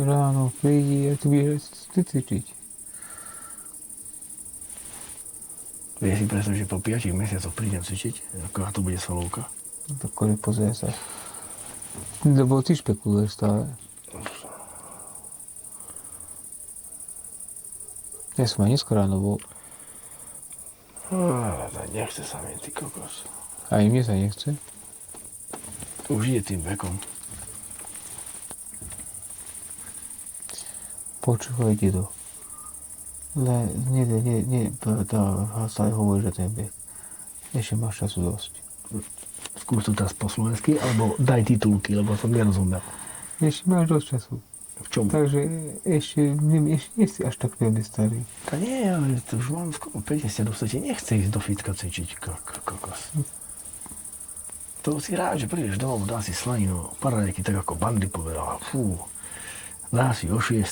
Ráno prídi a tu budeš cvičiť. Vieš si predstaviť, že po 5 mesiacoch prídem cvičiť? Aká to bude svalovka? Tak pozrie sa. Lebo ty špekuluješ stále. Ja som aj dneska ráno bol. Nechce sa mi, ty kokos. Aj mne sa nechce. Už ide tým vekom. Počúvaj, dedo. Len stále hovorí, že ten vek. Ešte máš času dosť. Skús to teraz po slovensky, alebo daj titulky, lebo som nerozumel. Ešte máš dosť času. V čom? Takže ešte nie si až tak veľmi starý. To nie, ale to už mám skoro 50, už sa ti nechce ísť do fitka cvičiť, kokos. To si rád, že prídeš domov, dá si slaninu, paradajky, tak ako Bandy povedala. Fú, dá si o 6,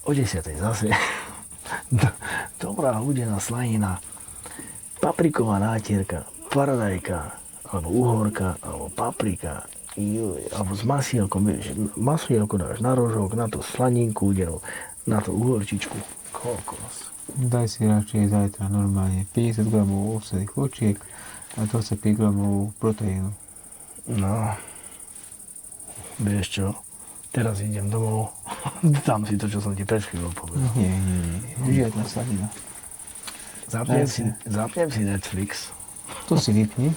o 10 zase. Dobrá hudená slanina, papriková nátierka, paradajka, alebo uhorka, alebo paprika, alebo s masielkom, vieš, masielko dáš na rožok, na to slaninku udenú, na to uhorčičku, kokos. Daj si radšej zajtra normálne 50 gramov ovsených očiek a 25 gramov proteínu. No, vieš čo, teraz idem domov, dám si to, čo som ti pred chvíľou povedal. Nie, žiadna slanina. Zapnem si Netflix To si vypni.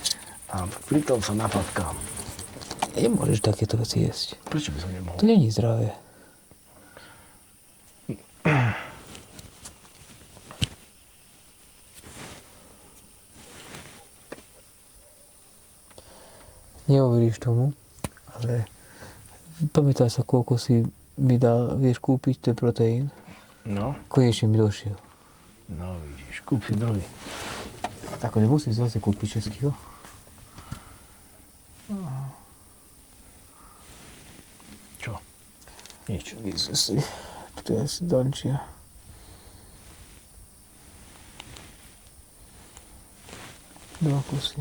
a pritom sa napadkám. Nemôžeš takéto veci jesť. Prečo by som nemohol? To není zdravé. Neuveríš tomu, ale pamätáš sa, koľko si mi dal, vieš kúpiť ten proteín? No, Konečne mi došiel. no vidíš, kúp si druhý. Tako nemusím zase kúpiť českýho. Čo? Nič. Jezus, to je asi Dančia. Dva kusy.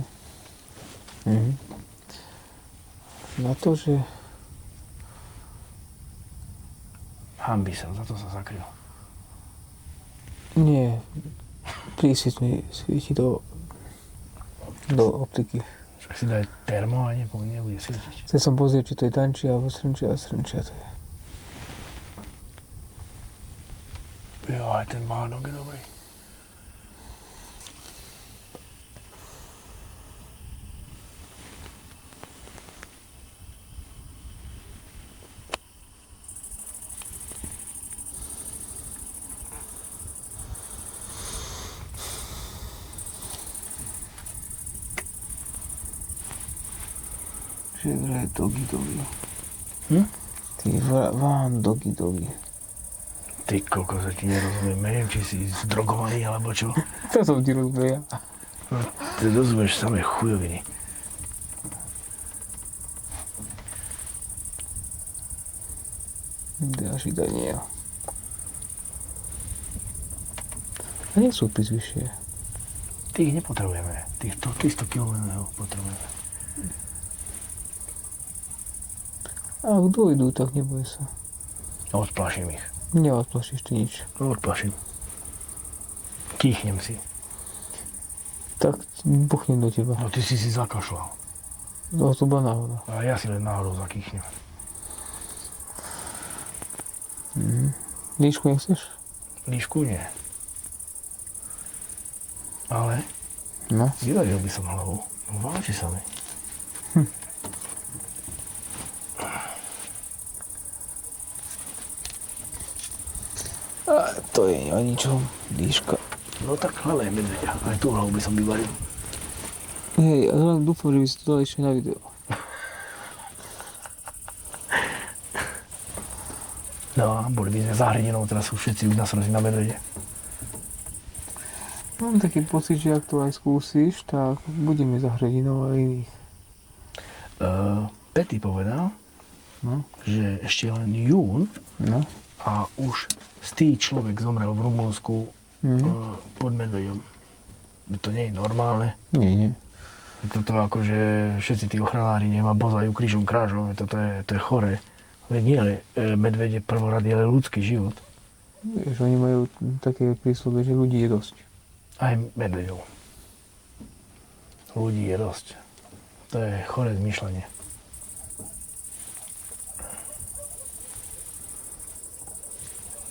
Na to, že Hanbi sa, za to sa zakryl. nie, prísvit mi svieti do optiky. Však si daj termo a nebude svietiť. Chcel som pozrieť, či to je Dančia alebo Srnčia to je. Jo, aj ten mánok je dobrý. Že je dogi. Ty vám dogi. Ty kokos, ja ti nerozumiem. Neviem, či si zdrogovaný, alebo čo. To som ti rozumel. Ty rozumieš samé chujoviny. Ďalší Daniel. A nie sú pís vyššie. Tých nepotrebujeme. Tých 300 kg potrebujeme. A ak dojdu, tak neboj sa. Odplaším ich. Neodplašíš ty nič. Odplaším. Kýchnem si. Tak buchnem do teba. No ty si zakašľal. No to bola náhoda. A ja si len náhodou zakýchnem. Líšku nechceš? Líšku nie. Ale No. vydaril by som hlavou. Váži sa mi. A to je o ničom. Líška. No tak hľadaj medveďa. Aj tú hlavu by som vyvaril. Hej, ale len dúfam, že by si to dali ešte na video. No a boli by sme za hrdinou, teraz sú všetci už nasrazí na medvede. Mám taký pocit, že ak to aj skúsiš, tak budeme za hrdinou a iných. Pety povedal, No. že ešte len jún No. a už stý človek zomrel v Rumunsku pod medveďom. To nie je normálne. Nie. Toto akože všetci tí ochranári nemá bozajú krížom krážom, to je choré. Veď nie, ale medveď je prvorady, ale ľudský život. Vieš, oni majú také príslovie, že ľudí je dosť. Aj medveďov. Ľudí je dosť. To je choré zmýšľanie.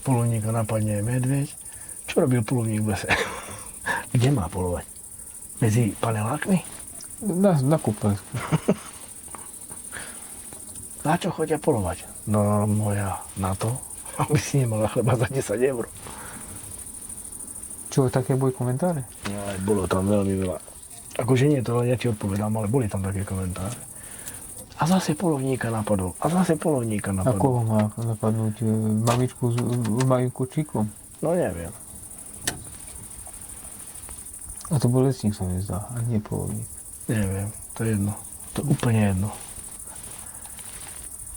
Polovníka napadne medveď. Čo robil polovník v lese? Kde má polovať? Medzi panelákmi? Na kúpelsku. Na čo chodia polovať? No moja, na to, aby si nemala chleba za 10 eur. Čo, také boli komentáre? No aj bolo tam veľmi veľa. Akože nie, to len ja ti odpovedám, ale boli tam také komentáre. A zase polovníka napadol. A zase polovníka A napadol. koho má napadnúť? Mamičku s malým kočíkom? No neviem. A to bol lesník, sa mi zdá, a nie polovník. Neviem, to je jedno. To je úplne jedno.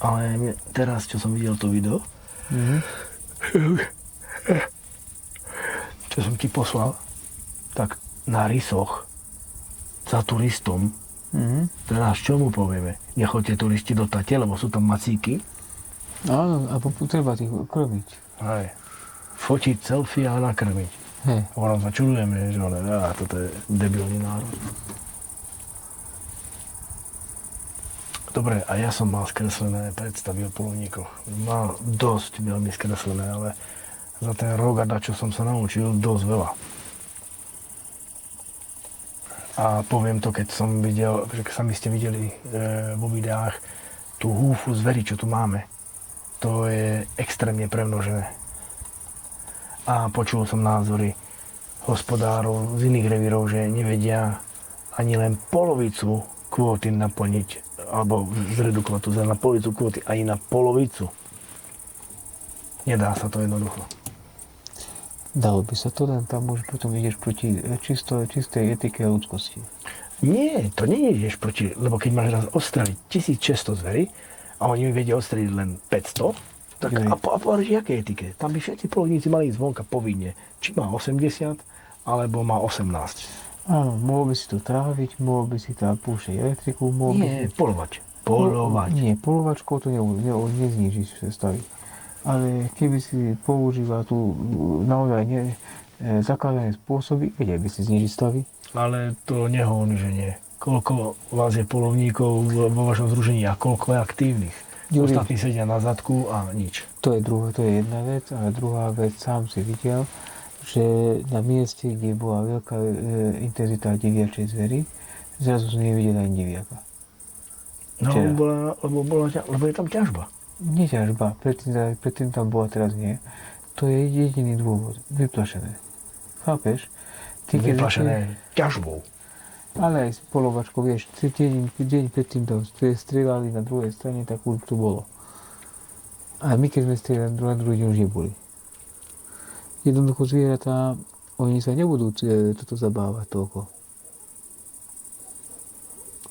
Ale teraz, čo som videl to video, čo som ti poslal, tak na rysoch za turistom, teraz čo mu povieme? Nechoďte turisti do Tate, lebo sú tam macíky. Áno, a treba tých krmiť. Hej. Fotiť selfie a nakrmiť. Hej. Ono sa čudujeme, že toto je debilný národ. Dobre, a ja som mal skreslené predstavy o polovníkoch. Mal dosť veľmi skreslené, ale za ten rok a čo som sa naučil, dosť veľa. A poviem to, keď som videl, že sami ste videli vo videách tú húfu zvery, čo tu máme. To je extrémne premnožené. A počul som názory hospodárov z iných revírov, že nevedia ani len polovicu kvóty naplniť, alebo zredukovať tú zver na polovicu kvóty, ani na polovicu. Nedá sa to jednoducho. Dalo by sa to, len tam už potom ideš proti čistej etike a ľudskosti. Nie, to nie ideš proti, lebo keď máš raz ostreliť 1600 zvery a oni mi vedia ostreliť len 500, tak a povedať, jaké etike? Tam by všetci polovníci mali zvonka povinne, či má 80, alebo má 18. Áno, mohol by si to tráviť, mohol by si tam púšťať elektriku, mohol Nie, by si... polovať. Nie, polovačkou to neznížiš stavy. Ale keby si používal tu naozaj zakázané spôsoby, vedel by si znižiť stavy. Ale to nehovorím, že nie. Koľko vás je polovníkov vo vašom združení a koľko je aktívnych? Juri, Ostatní sedia na zadku a nič. to je jedna vec, ale druhá vec, sám si videl, že na mieste, kde bola veľká intenzita diviačej zvery, zrazu som nevidel ani diviaka. No, lebo je tam ťažba. Nie ťažba, predtým tam bola, teraz nie. To je jediný dôvod, vyplašené. Chápeš? Vyplašené ťažbou. Ale aj s polovačkou, vieš, deň predtým tam strieľali na druhej strane, tak už to bolo. A my keď sme strieľali na druhý deň už neboli. Jednoducho zvieratá, oni sa nebudú toto zabávať toľko.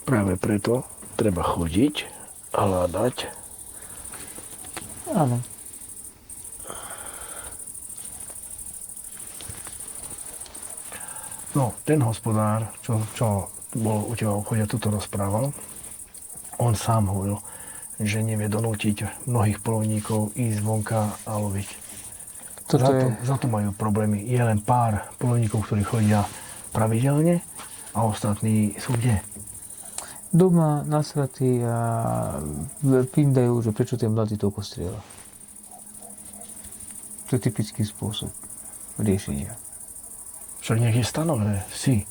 Práve preto treba chodiť a hľadať. Áno. No, ten hospodár, čo bol u teba v obchode, toto rozprával, on sám hovoril, že nevie donútiť mnohých polovníkov ísť vonka a loviť. Za to majú problémy. Je len pár polovníkov, ktorí chodia pravidelne a ostatní sú kde? Doma nasratí a pindajú, že prečo ten mladý toľko strieľa. To je typický spôsob riešenia. Však nech je stanovené, si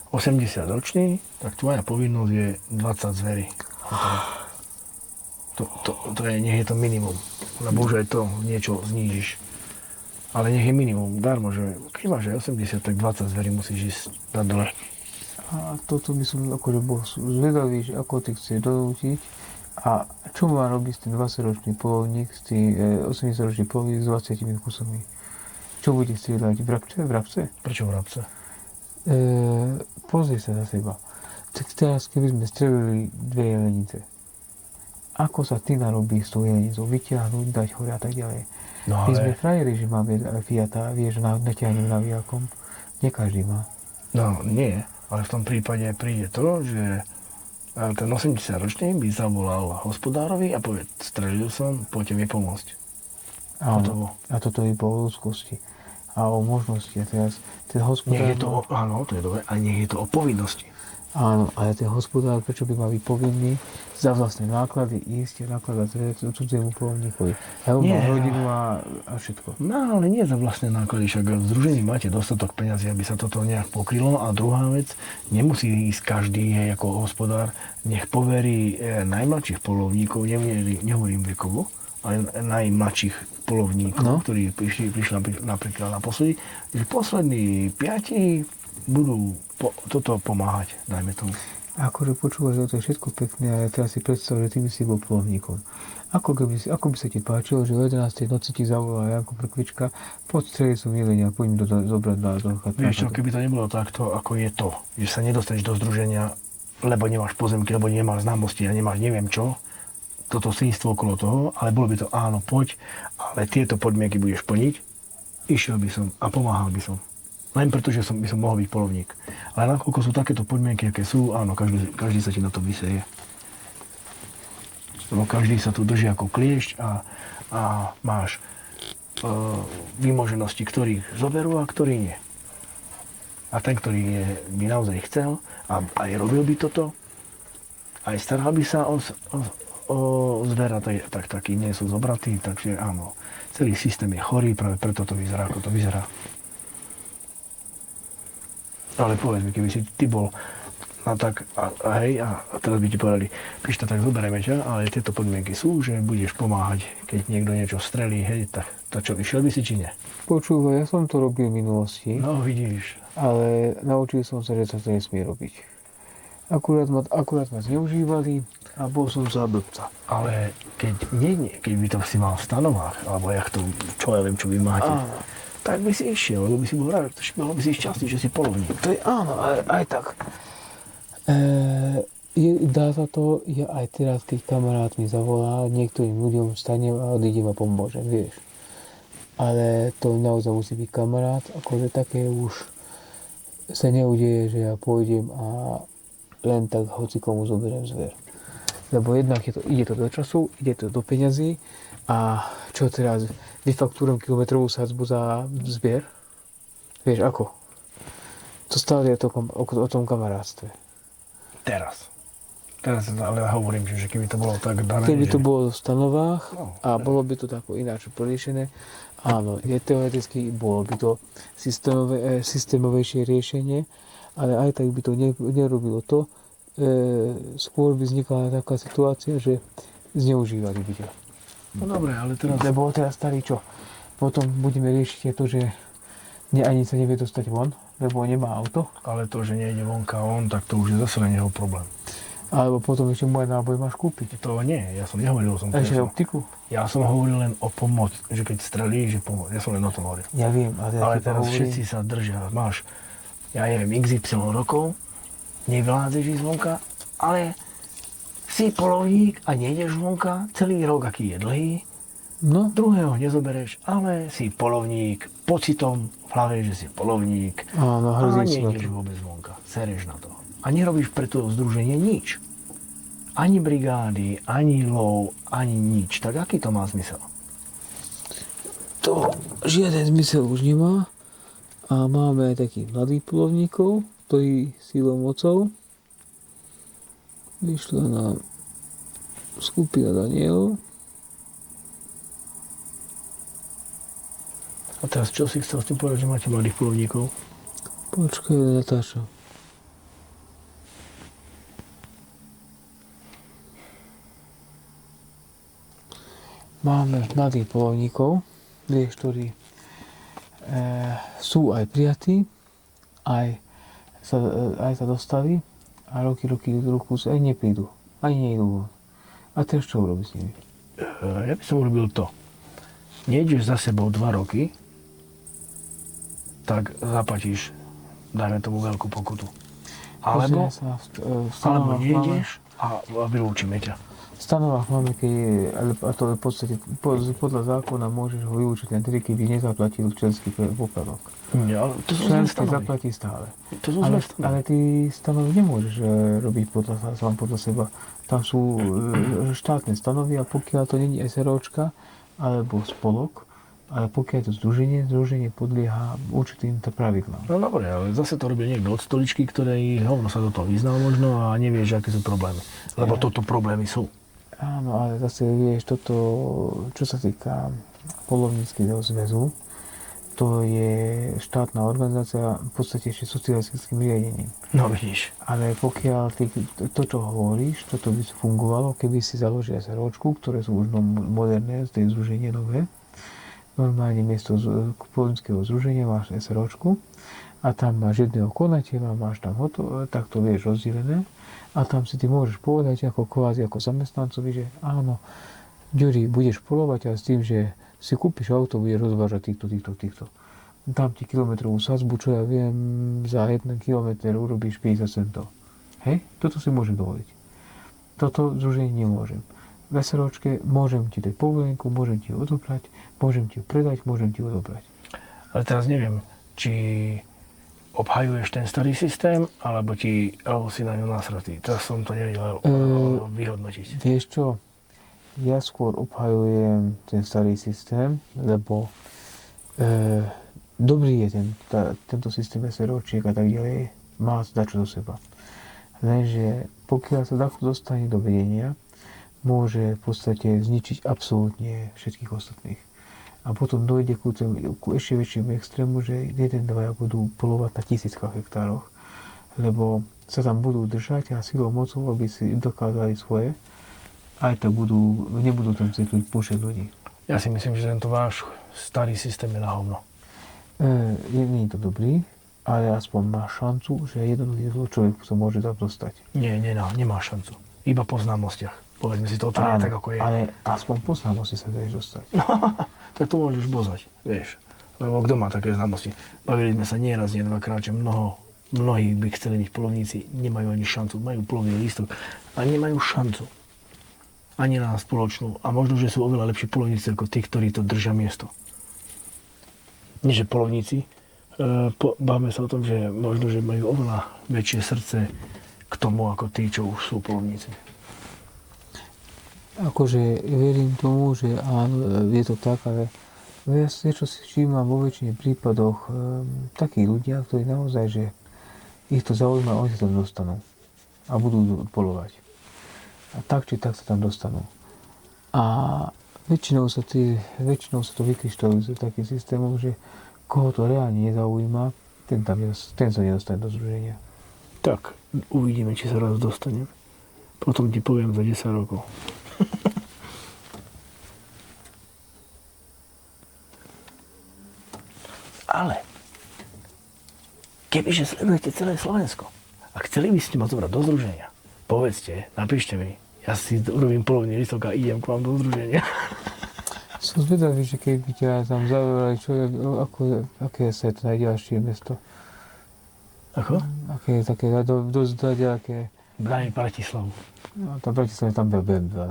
80 ročný, tak tvoja povinnosť je 20 zvery. Nech je to minimum, lebo už aj to niečo znížiš. Ale nech je minimum, darmo, že keď máš aj 80, tak 20 zvery musíš ísť na dole. A toto by som akože bol zvedavý, že ako ty chceš donútiť a čo má robiť ten 20-ročný polovník, s tým 80-ročný polovník s 20 kusami. Čo bude strieľať? Vrabce? Prečo vrabce? Pozri sa za seba. Tak teraz, keby sme strelili 2 jelenice, ako sa ty narobí s tou jelenicou? Vyťahnuť, dať hore a tak ďalej. No my sme frajeri, že máme Fiata, vieš, natiahnem navijakom. Nie každý má. No nie, ale v tom prípade príde to, že ten 80-ročný by zavolal hospodárovi a povie, strelil som, poďte mi pomôcť. Áno, a toto je po ľudskosti a o možnosti. A teraz ten hospodár... Áno, to je dobre, a nech je to o povinnosti. Áno, ale ten hospodár, prečo by mal byť povinný za vlastné náklady ísť a nakladať cudziemu polovníkovi. Ja mám rodinu a všetko. No, ale nie za vlastné náklady, však v združení máte dostatok peňazí, aby sa toto nejak pokrylo. A druhá vec, nemusí ísť každý ako hospodár, nech poverí najmladších polovníkov, nehovorím vekovo, ale najmladších polovníkov, ktorí prišli napríklad na poslední, že poslední 5 budú toto pomáhať, dajme tomu. Akože počúvaš, to je všetko pekné, ale teraz si predstav, že ty by si bol polovníkom. Ako by sa ti páčilo, že o 11. noci ti zavolá Janko Prkvička, podstrelil som jelenia, poďme to zobrať na chaty. Vieš čo, keby to nebolo takto, ako je to, že sa nedostaneš do združenia, lebo nemáš pozemky, lebo nemáš známosti a nemáš neviem čo, toto svinstvo okolo toho, ale bolo by to áno, poď, ale tieto podmienky budeš plniť, išiel by som a pomáhal by som. Len preto, že by som mohol byť polovník. Ale nakoľko sú takéto podmienky, aké sú, áno, každý sa ti na to vyseje. Lebo každý sa tu drží ako kliešť a máš výmoženosti, ktorých zoberú a ktorí nie. A ten, ktorý by naozaj chcel a aj robil by toto, aj staral by sa o zvera, tak takí nie sú zobratí, takže áno, celý systém je chorý, práve preto to vyzerá, ako to vyzerá. Ale povedz mi, keby si ty bol No tak, hej, a teraz by ti povedali, Pišta, tak zoberieme ťa, ale tieto podmienky sú, že budeš pomáhať, keď niekto niečo strelí, hej, tak to čo, išiel by si či nie? Počúvaj, ja som to robil v minulosti, No vidíš, ale naučil som sa, že sa to nesmie robiť. Akurát ma zneužívali a bol som za blbca. ale keď by to si mal v stanovách, alebo jak to, čo ja viem, čo vy máte, Áno. tak by si išiel, lebo by si bol rád, mohol by si šťastný, že si polovník. To je áno, ale aj tak. Dá sa to, ja aj teraz, keď kamarát mi zavolá, niektorým ľuďom vstanem a odídem a pomôžem, vieš. Ale to naozaj musí byť kamarát, akože také už sa neudeje, že ja pôjdem a len tak hoci komu zoberiem zver. Lebo jednak ide to do času, ide to do peňazí a čo teraz, vyfaktúrujem kilometrovú sadzbu za zbier? Vieš ako? To stále je o tom kamarátstve. Teraz ale hovorím, že keby to bolo tak dané, Keby to že... bolo v stanovách No, a bolo by to tak ináč poriešené, áno, je teoreticky bolo by to systémovejšie riešenie, ale aj tak by to nerobilo to, skôr by vznikla taká situácia, že zneužívali by ťa. No dobre, ale teraz... Lebo teraz starý čo? Potom budeme riešiť to, že ani sa nevie dostať von, lebo nemá auto. Ale to, že nejde vonka on, tak to už je zase len jeho problém. Alebo potom ešte moje náboj máš kúpiť. To nie, ja som nehovoril o tom. Ešte optiku. Ja som hovoril len o pomoc, že keď strelí, že pomoc. Ja som len o tom hovoril. Ja viem, Ale teraz všetci sa držia. Máš, ja neviem, XY rokov, nevládzeš ísť vonka, ale si polovník a nejdeš vonka celý rok, aký je dlhý. No, Druhého nezobereš, ale si polovník, pocitom v hlave, že si polovník. áno, A hrzíš sa na nejdeš to. vôbec vonka. Sereš na to. A nerobíš pre to združenie nič. Ani brigády, ani lov, ani nič. Tak aký to má zmysel? To žiaden zmysel už nemá. A máme aj takých mladých polovníkov, ktorí sílou mocou vyšla na skupina Danielov. A teraz čo si chcel s tým povedať, že máte mladých polovníkov? Počkaj, Natáša. Máme mladých polovníkov, vieš, ktorí sú aj prijatí, aj sa dostali a roky aj neprídu, ani nejdú. A teraz čo urobí s nimi? Ja by som urobil to. Nejdeš za sebou 2 roky, tak zaplatíš, dajme tomu veľkú pokutu. Alebo nejdeš a vylúčime ťa. V stanovách máme, a to je v podstate podľa zákona môžeš ho vylúčiť len tedy, keby nezaplatil členský poplatok. Nie, ale to sú zlé Členský stanovy. zaplatí stále. To sú zlé stanovy. Ale ty stanovy nemôžeš robiť sám podľa seba. Tam sú štátne stanovy a pokiaľ to nie je SROčka alebo spolok, ale pokiaľ je to združenie podlieha určitým pravidlám. No dobre, ale zase to robí niekto od stoličky, ktorý hovno sa do toho vyznal možno a nevie, že aké sú problémy. Lebo toto problémy sú. Áno, ale zase vieš, toto, čo sa týka polovníckeho zväzu, to je štátna organizácia v podstate ešte socialistickým riadením. No vidíš. Ale pokiaľ to, čo hovoríš, toto by fungovalo, keby si založil SROčku, ktoré sú už moderné, z tej združenie nové. Normálne miesto polovníckeho združenia máš SROčku a tam máš jedného konateľa, máš tam takto vieš rozdelené a tam si ty môžeš povedať ako kvázi ako zamestnancovi, že áno, Ďuri, budeš polovať a s tým, že si kúpiš auto, budeš rozvážať týchto. Dám ti kilometrovú sadzbu, čo ja viem, za 1 kilometr urobíš 50 centov. Hej? Toto si môžem dovoliť. Toto združenie nemôžem. V SROčke môžem ti dať povolenku, môžem ti ju odobrať, môžem ti ju predať, môžem ti ju odobrať. Ale teraz neviem, či obhajuješ ten starý systém, alebo si na ňu nasratý. Teraz som to nevedel vyhodnotiť. Vieš čo? Ja skôr obhajujem ten starý systém, lebo dobrý je tento systém SROčiek a tak ďalej, má dačo do seba. Lenže pokiaľ sa takto dostane do vedenia, môže v podstate zničiť absolútne všetkých ostatných. A potom dojde ku ešte väčšiemu extrému, že 1-2 budú polovať na 1000 hektároch lebo sa tam budú držať a silou mocou, aby si dokázali svoje, aj tak nebudú tam cítiť počet ľudí. Ja si myslím, že tento váš starý systém je na hovno. Nie je to dobrý, ale aspoň má šancu, že jednoduchý človek sa môže tam dostať. Nie, nemá šancu. Iba po známostiach. Povedzme si to otvorene tak, ako je. Ale aspoň po známosti sa vieš dostať. Tak to môžeš bozať, vieš. Lebo kto má také známosti? Bavili sme sa nieraz, nie dvakrát, že mnohí by chceli byť polovníci, nemajú ani šancu. Majú polovný lístok a nemajú šancu. Ani na spoločnú. A možno, že sú oveľa lepší polovníci ako tí, ktorí to držia miesto. Nie, že polovníci. Bavíme sa o tom, že možno, že majú oveľa väčšie srdce k tomu, ako tí, čo už sú polovníci. Akože verím tomu, že áno, je to tak, ale ja čo si všímam vo väčšine prípadoch takí ľudia, ktorí naozaj, že ich to zaujíma, oni sa tam dostanú a budú polovať. A tak či tak sa tam dostanú. A väčšinou sa to vykryštalizuje takým systémom, že koho to reálne nezaujíma, ten sa nedostane do združenia. Tak, uvidíme, či sa raz dostanem. Potom ti poviem za 10 rokov. Ale kebyže sledujete celé Slovensko a chceli by ste ma zobrať do združenia, povedzte, napíšte mi, ja si urobím polovný listok a idem k vám do združenia. Som zvedavý, že keby ťa tam zaujali, aké je to najďalšie mesto? Ako? Aké je také dosť ďaleké. Daj Bratislavu. No, tam Bratislava, tam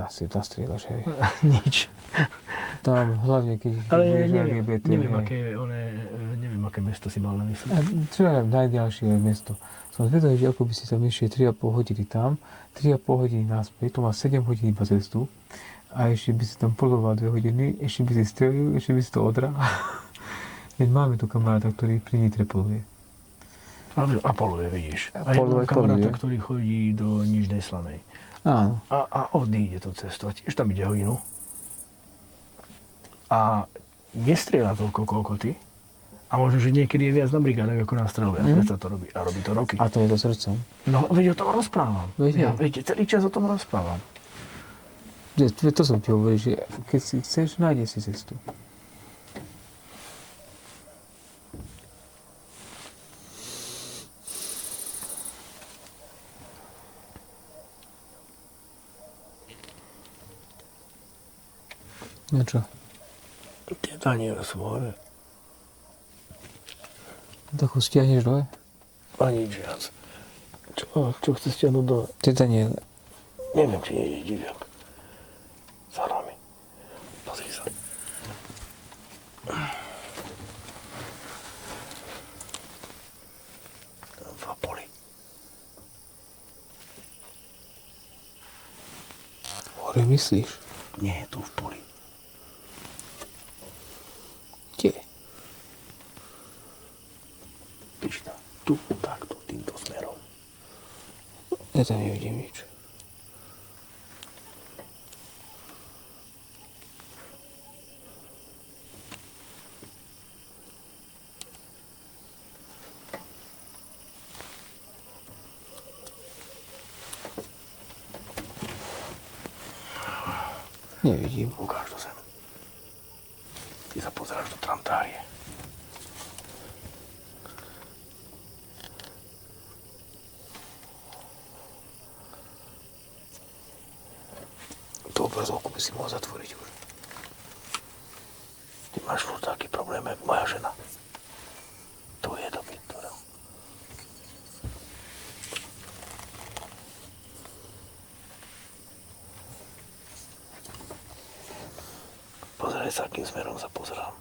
asi nastrieľaš, hej. Nič. Tam hlavne, keď Ale budeš neviem, LGBT, neviem, aké mesto si mal na mysli. Čo je najďalšie mesto? Som zvedavý, že ako by si tam ešte 3,5 hodiny tam, 3,5 hodiny naspäť, to má 7 hodín iba cestu. A ešte by si tam poloval 2 hodiny, ešte by si strelil, ešte by si to odral. Veď máme tu kamaráta, ktorý pri Nitre poluje. A poluje, vidíš. A ja mám kamaráta, ktorý chodí do Nižnej Slanej. Áno. A odíde tú cestu. A tiež tam ide hodinu. A nestrieľa toľko, koľko ty. A možno, že niekedy je viac na brigádach, ako na streľbe. A to robí. A robí to roky. A to je to srdcom. No, veď o tom rozprávam. Ja, celý čas o tom rozprávam. To som ti hovoril, že keď si chceš, nájde si cestu. No čo? Tie daniele sú hore. Tak ho stiahneš dole? A nič viac. Čo chce stiahnuť dole? Tie daniele. Neviem, či nejde diviak. Za nami. Pozri sa. V poli. Hore myslíš? Nie, tu v poli. Kde? Píš tam. Tu, takto, týmto smerom. Ja tam nevidím nič. Nevidím. Ukáž to sem. Ty sa pozeráš do trantárie. Tú obrazovku by si mohol zatvoriť už. Ty máš furt taký problém, jak moja žena. To je do pintora. Pozeraj sa, akým smerom sa pozerám.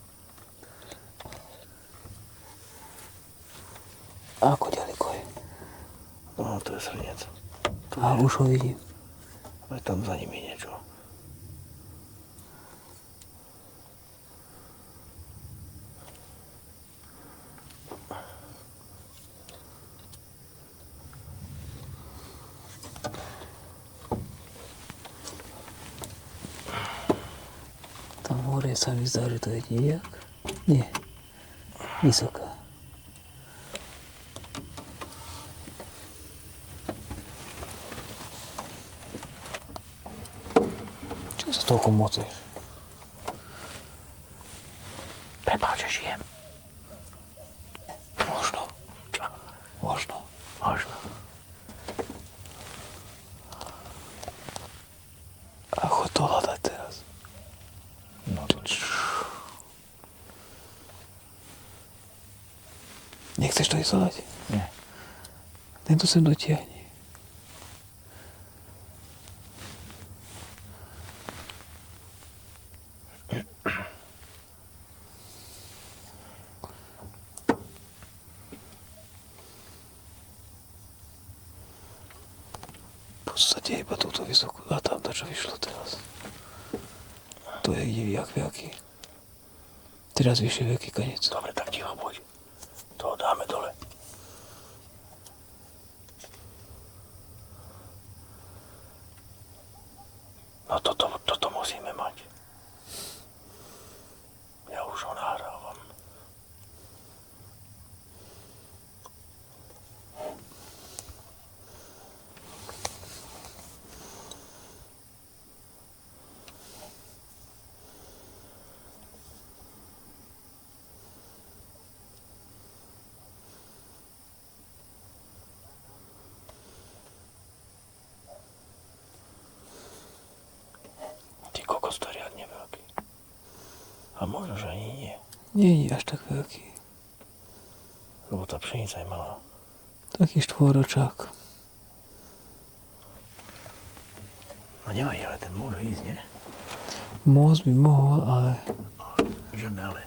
A ako ďaleko je? No, to je srnec. A už ho vidím. Ale tam za ním je niečo. Tam hore sa mi zdá, že to je diviak. Nie. Vysoká. trošku moc, vieš. Prepáč, že žijem. Možno. Čo? Možno. Možno. A chod to hľadať teraz. No to Nechceš to ísť hľadať? nie. Ten to sem dotiahne. V podstate iba túto vysokú a tam to, čo vyšlo teraz. To je jak veľký. Teraz vyššie veľký koniec. Dobre, tak ticho buď. To dáme dole. No toto musíme mať. Ja už ho nahrávam. Ty kokos, to je riadne veľký. A možno, že ani nie. Nie je až tak veľký. Lebo tá pšenica je malá. Taký štvoročák. No nevadí, ale ten môže ísť, nie? Môcť by mohol, ale Žiadne ale.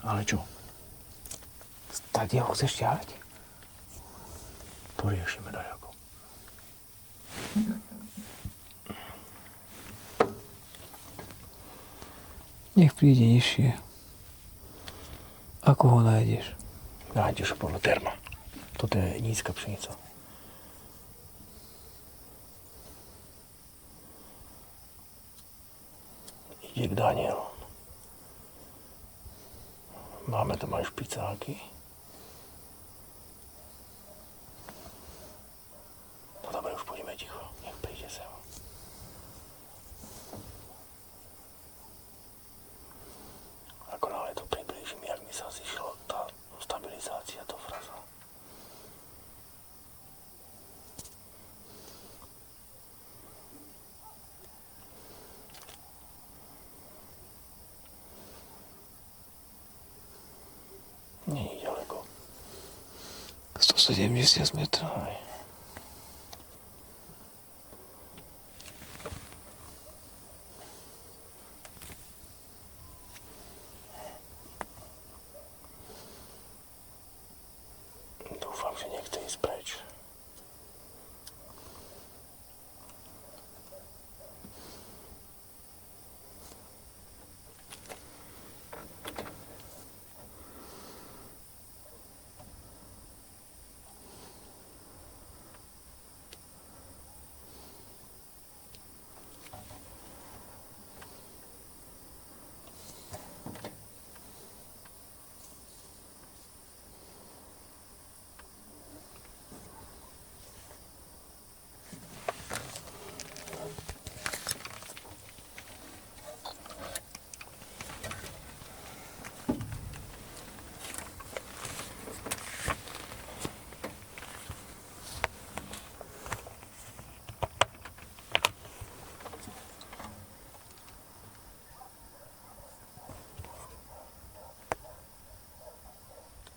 Ale čo? stade ho chceš ťahať? Poriešime daľako. Nech príde nižšie. Ako ho nájdeš? Nájdeš ho podľa terma. Toto je nízka pšenica. Ide k Danielu. Máme tam aj špicáky. No dobre, už poďme ticho. Nech príde sem. Ako náhle to priblížim, jak mi sa zišla tá stabilizácia do fraza. Nie je ďaleko. 170 metrov. Aj. Dúfam, že nechce ísť preč.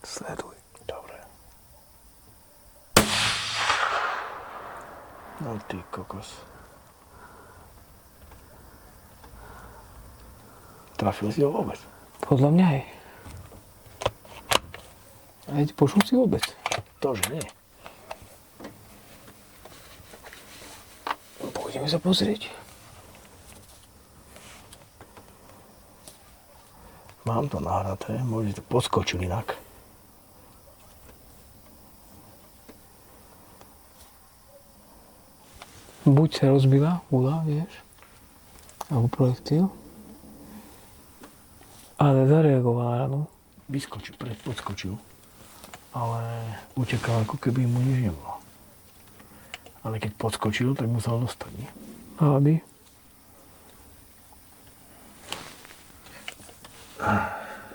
Sleduj. Dobre. No ty kokos. Trafil si ho vôbec. Podľa mňa je. A počul si vôbec? To, že nie. Pôjdeme sa pozrieť. Mám to nahraté, môže to podskočil inak. Buď sa rozbila úla, vieš, alebo projektil, ale zareagovala ranu. Vyskočil, podskočil, ale utekal, ako keby mu nič nebolo. Ale keď podskočil, tak musel dostať, nie? Aby.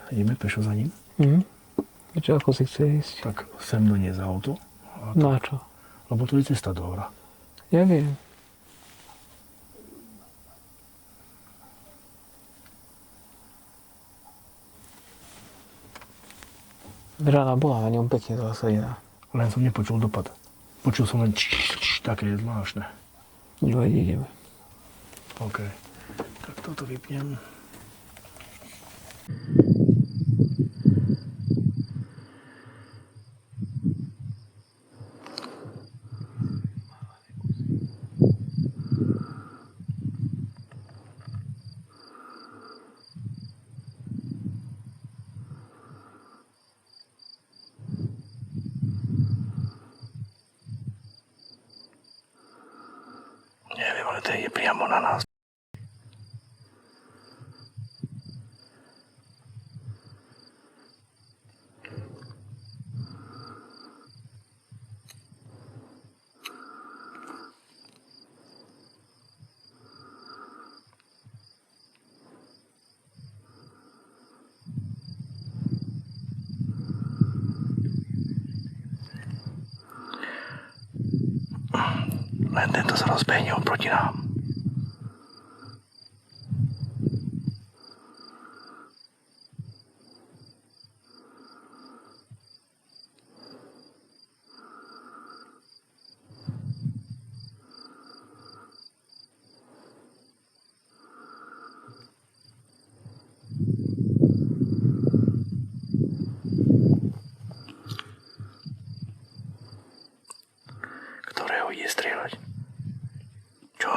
Ideme pešo za ním? Čo, ako si chce ísť? Tak sem doniesť auto. Na čo? Lebo tu je cesta do hora. Ja viem. Rána bola na ňom pekne zasadená. Len som nepočul dopad. Počul som len také zvláštne. Jo, ideme. OK. Tak toto vypnem. Neviem, ale to je priamo na nás. Len tento sa rozbehne oproti nám. Ktorého ide strieľať? Čo?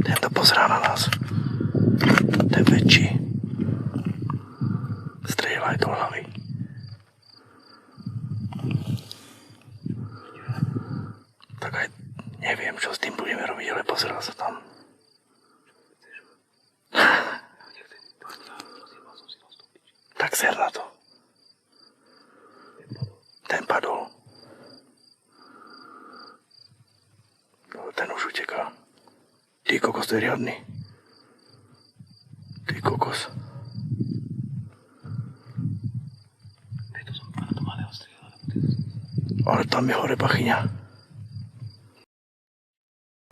Tento pozerá na nás. Ten väčší. Strieľaj do hlavy. Tak aj neviem, čo s tým budeme robiť, ale pozerá sa tam. Tak ser na to. Ten padol. Ten už uteká. Ty kokos, to je riadny. Ty kokos. Ale tam je hore pachyňa.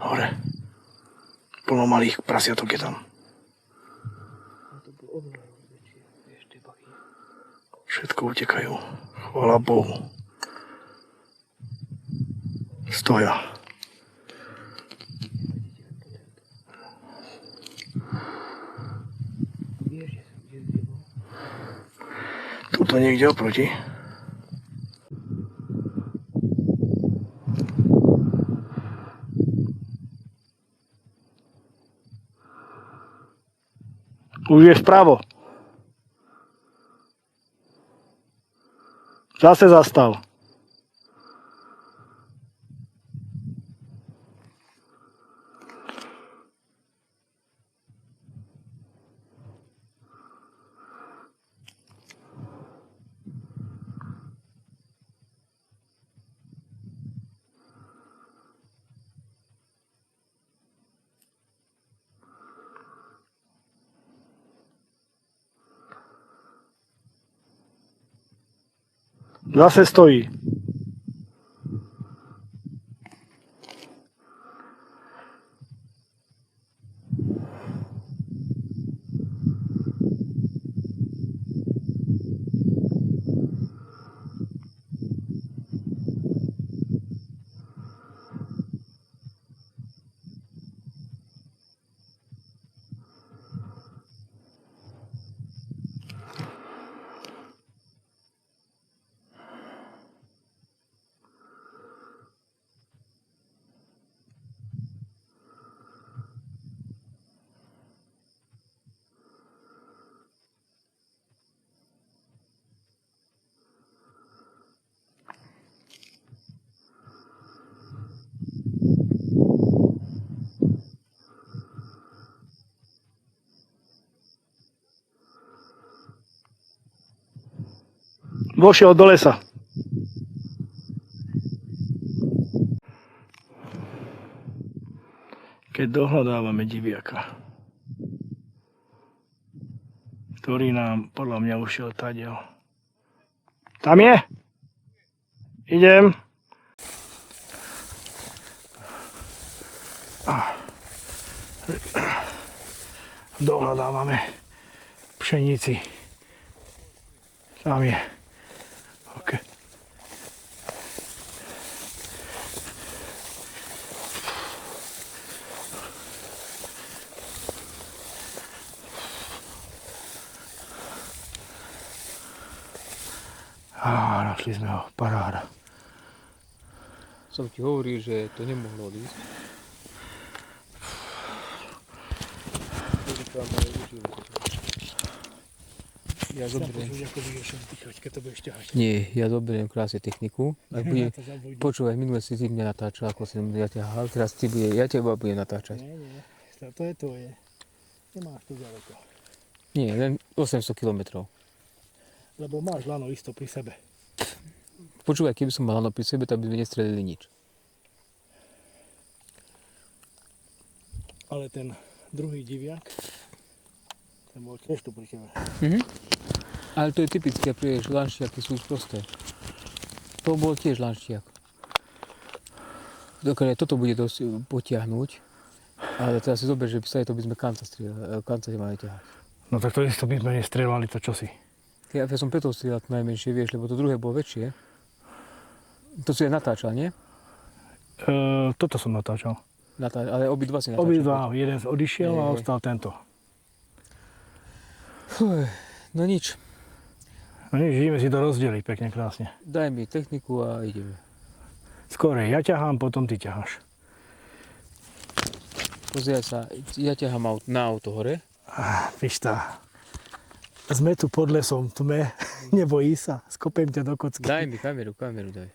Hore. Plno malých prasiatok je tam. Všetko utekajú. Chvála Bohu. Stoja. Tuto niekde oproti. Už je vpravo. Zase zastal. Zase stojí. vošiel do lesa. Keď dohľadávame diviaka, ktorý nám podľa mňa ušiel tadiaľ. Tam je? Idem. Dohľadávame pšenici. Tam je. OK. Našli sme ho. Paráda. Som ti hovoril, že to nemohlo odísť. Ja zoberiem. Nie, ja zoberiem krásne techniku. Ak bude, počúvaj, minule si mňa natáčal, ako som ja ťahal, teraz ja teba budem natáčať. Nie, to je tvoje. Nemáš to ďaleko. Nie, len 800 km. Lebo máš lano isto pri sebe. Počúvaj, keby som mal lano pri sebe, tak by sme nestrelili nič. Ale ten druhý diviak, ten bol tiež tu pri tebe. Ale to je typické, prieš lanštiaky sú prosté. To bol tiež lanštiak. Dokonca toto bude dosť potiahnuť, ale teraz si zober, že to by sme kanca mali ťahať. No tak to isto by sme nestrieľali to čosi. Ja som preto strieľal najmenšie, vieš, lebo to druhé bolo väčšie. To si aj natáčal, nie? Toto som natáčal. Ale obidva si natáčal. Obidva, jeden odišiel a ostal tento. No nič. No nič, ideme si to rozdeliť pekne, krásne. Daj mi techniku a ideme. Skorej, ja ťahám, potom ty ťaháš. Pozeraj sa, ja ťahám na auto hore. Pištá. Sme tu pod lesom, v tme, nebojí sa, skopem ťa do kocky. Daj mi kameru daj.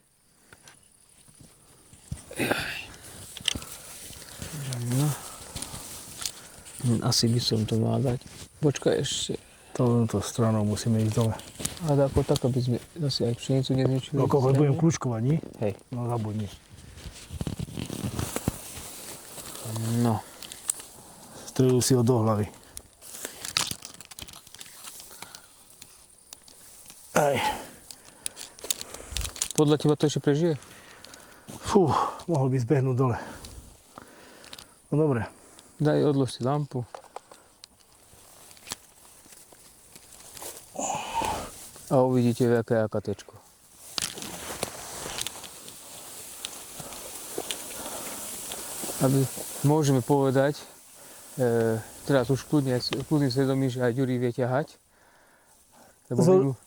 No. Asi by som to mal dať. Počkaj ešte. Touto stranou musíme ísť dole. Ale ako tak, aby sme asi aj pšenicu nezničili. No koľko budem kľúčkovať, nie? Hej. No zabudni. No. Strelil si ho do hlavy. Aj. Podľa teba to ešte prežije? Fú, mohol by zbehnúť dole. No dobre. Odlož si lampu. A uvidíte, aké je AKTčko. Aby môžeme povedať, teraz už kľudným svedomím, že aj Ďuri vie ťahať. Lebo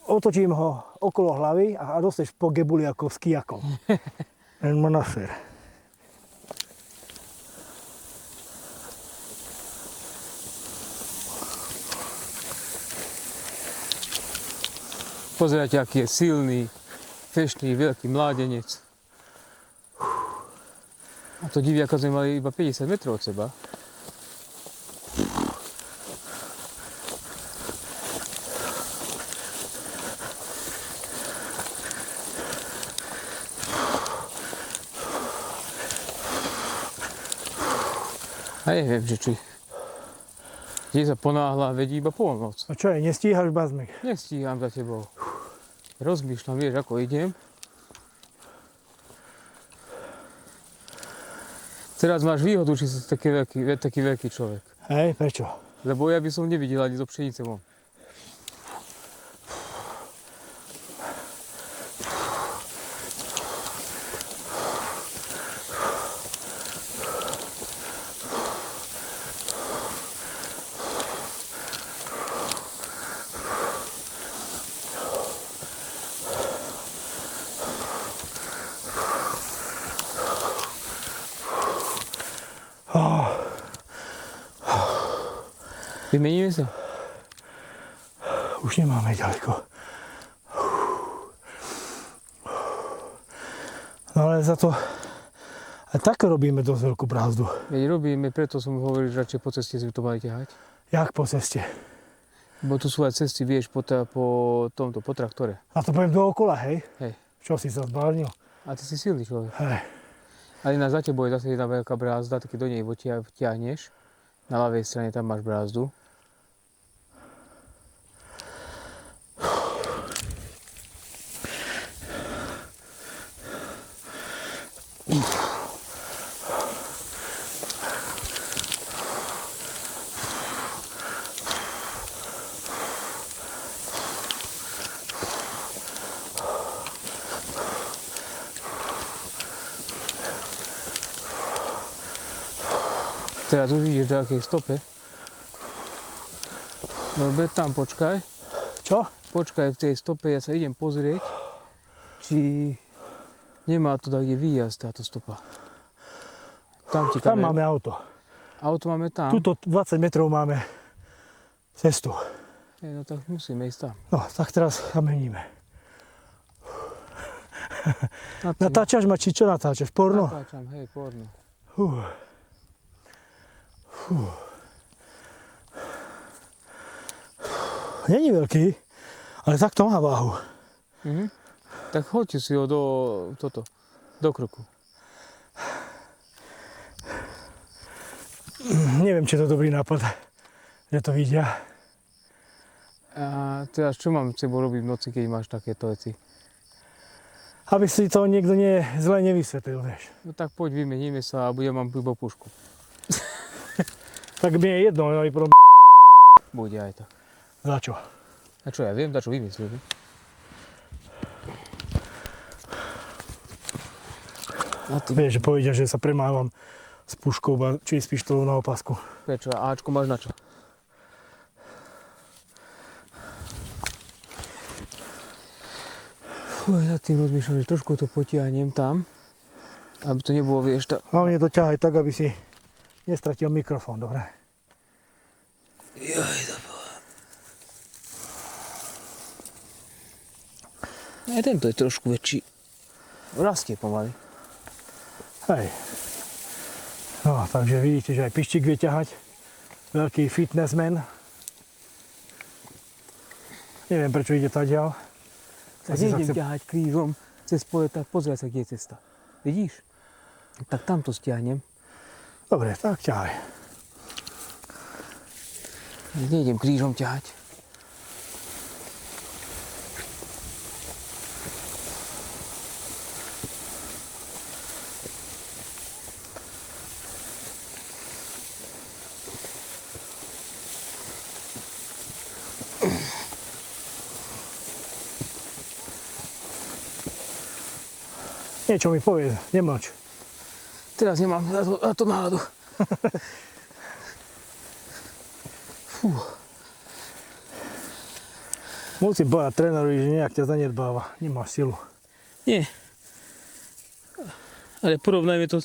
otočím ho okolo hlavy a dostaneš po gebuli ako s kijakom. Len ma naser. Pozerajte, aký je silný, fešný, veľký mládenec. A to diviaka sme mali iba 50 metrov od seba. A neviem, že či sa ponáhla, vedí iba polnoc. A čo je, nestíhaš bazmek? Nestíham za tebou. Rozmýšľam, vieš, ako idem. Teraz máš výhodu, že si taký veľký človek. Hej, prečo? Lebo ja by som nevidel ani do pšenice von. Vymeníme sa? Už nemáme ďaleko. No ale za to aj tak robíme dosť veľkú brázdu. Veď robíme, preto som hovoril, že radšej po ceste sme to mali ťahať. Jak po ceste? Bo tu sú aj cesty, vieš, po traktore. A to poviem dookola, hej? Hej. Čo si sa zbálnil? A ty si silný človek. Hej. Ale na za tebou je zase jedna veľká brázda, tak keď do nej vtiahneš, na ľavej strane tam máš brázdu. Teraz už ideš do akej stope. Dobre, tam počkaj. Čo? Počkaj v tej stope, ja sa idem pozrieť, či nemá to tak, kde výjazd táto stopa. Tam máme auto. Auto máme tam. Tuto 20 metrov máme cestu. No tak musíme ísť tam. No, tak teraz kameníme. Natáčaš ma, či čo natáčaš? Porno? Natáčam, hej, porno. Není veľký, ale takto má váhu. Tak hoďte si ho do krku. Neviem, či je to dobrý nápad, že to vidia. A teraz čo mám s tebou robiť v noci, keď máš takéto veci? Aby si to niekto zle nevysvetlil, vieš. No tak poď, vymeníme sa a budem mám iba pušku. Tak mi je jedno, ale pro... Bude aj tak. Za čo? A čo ja viem, za čo vymyslím. Vieš, že povedia, že sa premávam s puškou, či s pištolou na opasku. Prečo? A Ačko máš na čo? Ja tým rozmýšľam, že trošku to potiahnem tam, aby to nebolo, vieš, Hlavne to ťahaj tak, aby si nestratil mikrofón, dobre? Joj, aj tento je trošku väčší. Rastie pomaly. Hej. No, takže vidíte, že aj Pištík vie ťahať. Veľký fitnessman. Neviem, prečo ide tadiaľ. Tak nejdem ťahať krížom cez pole, tak pozrieť sa, kde je cesta. Vidíš? Tak tam to stiahnem. Dobre, tak ťahaj. Nejdem krížom ťahať. Niečo mi povedz, nemlč. Teraz nemám na to náladu. Fú. Musím povedať trénerovi, že nejak ťa zanedbáva. Nemáš silu. Nie. Ale porovnajme to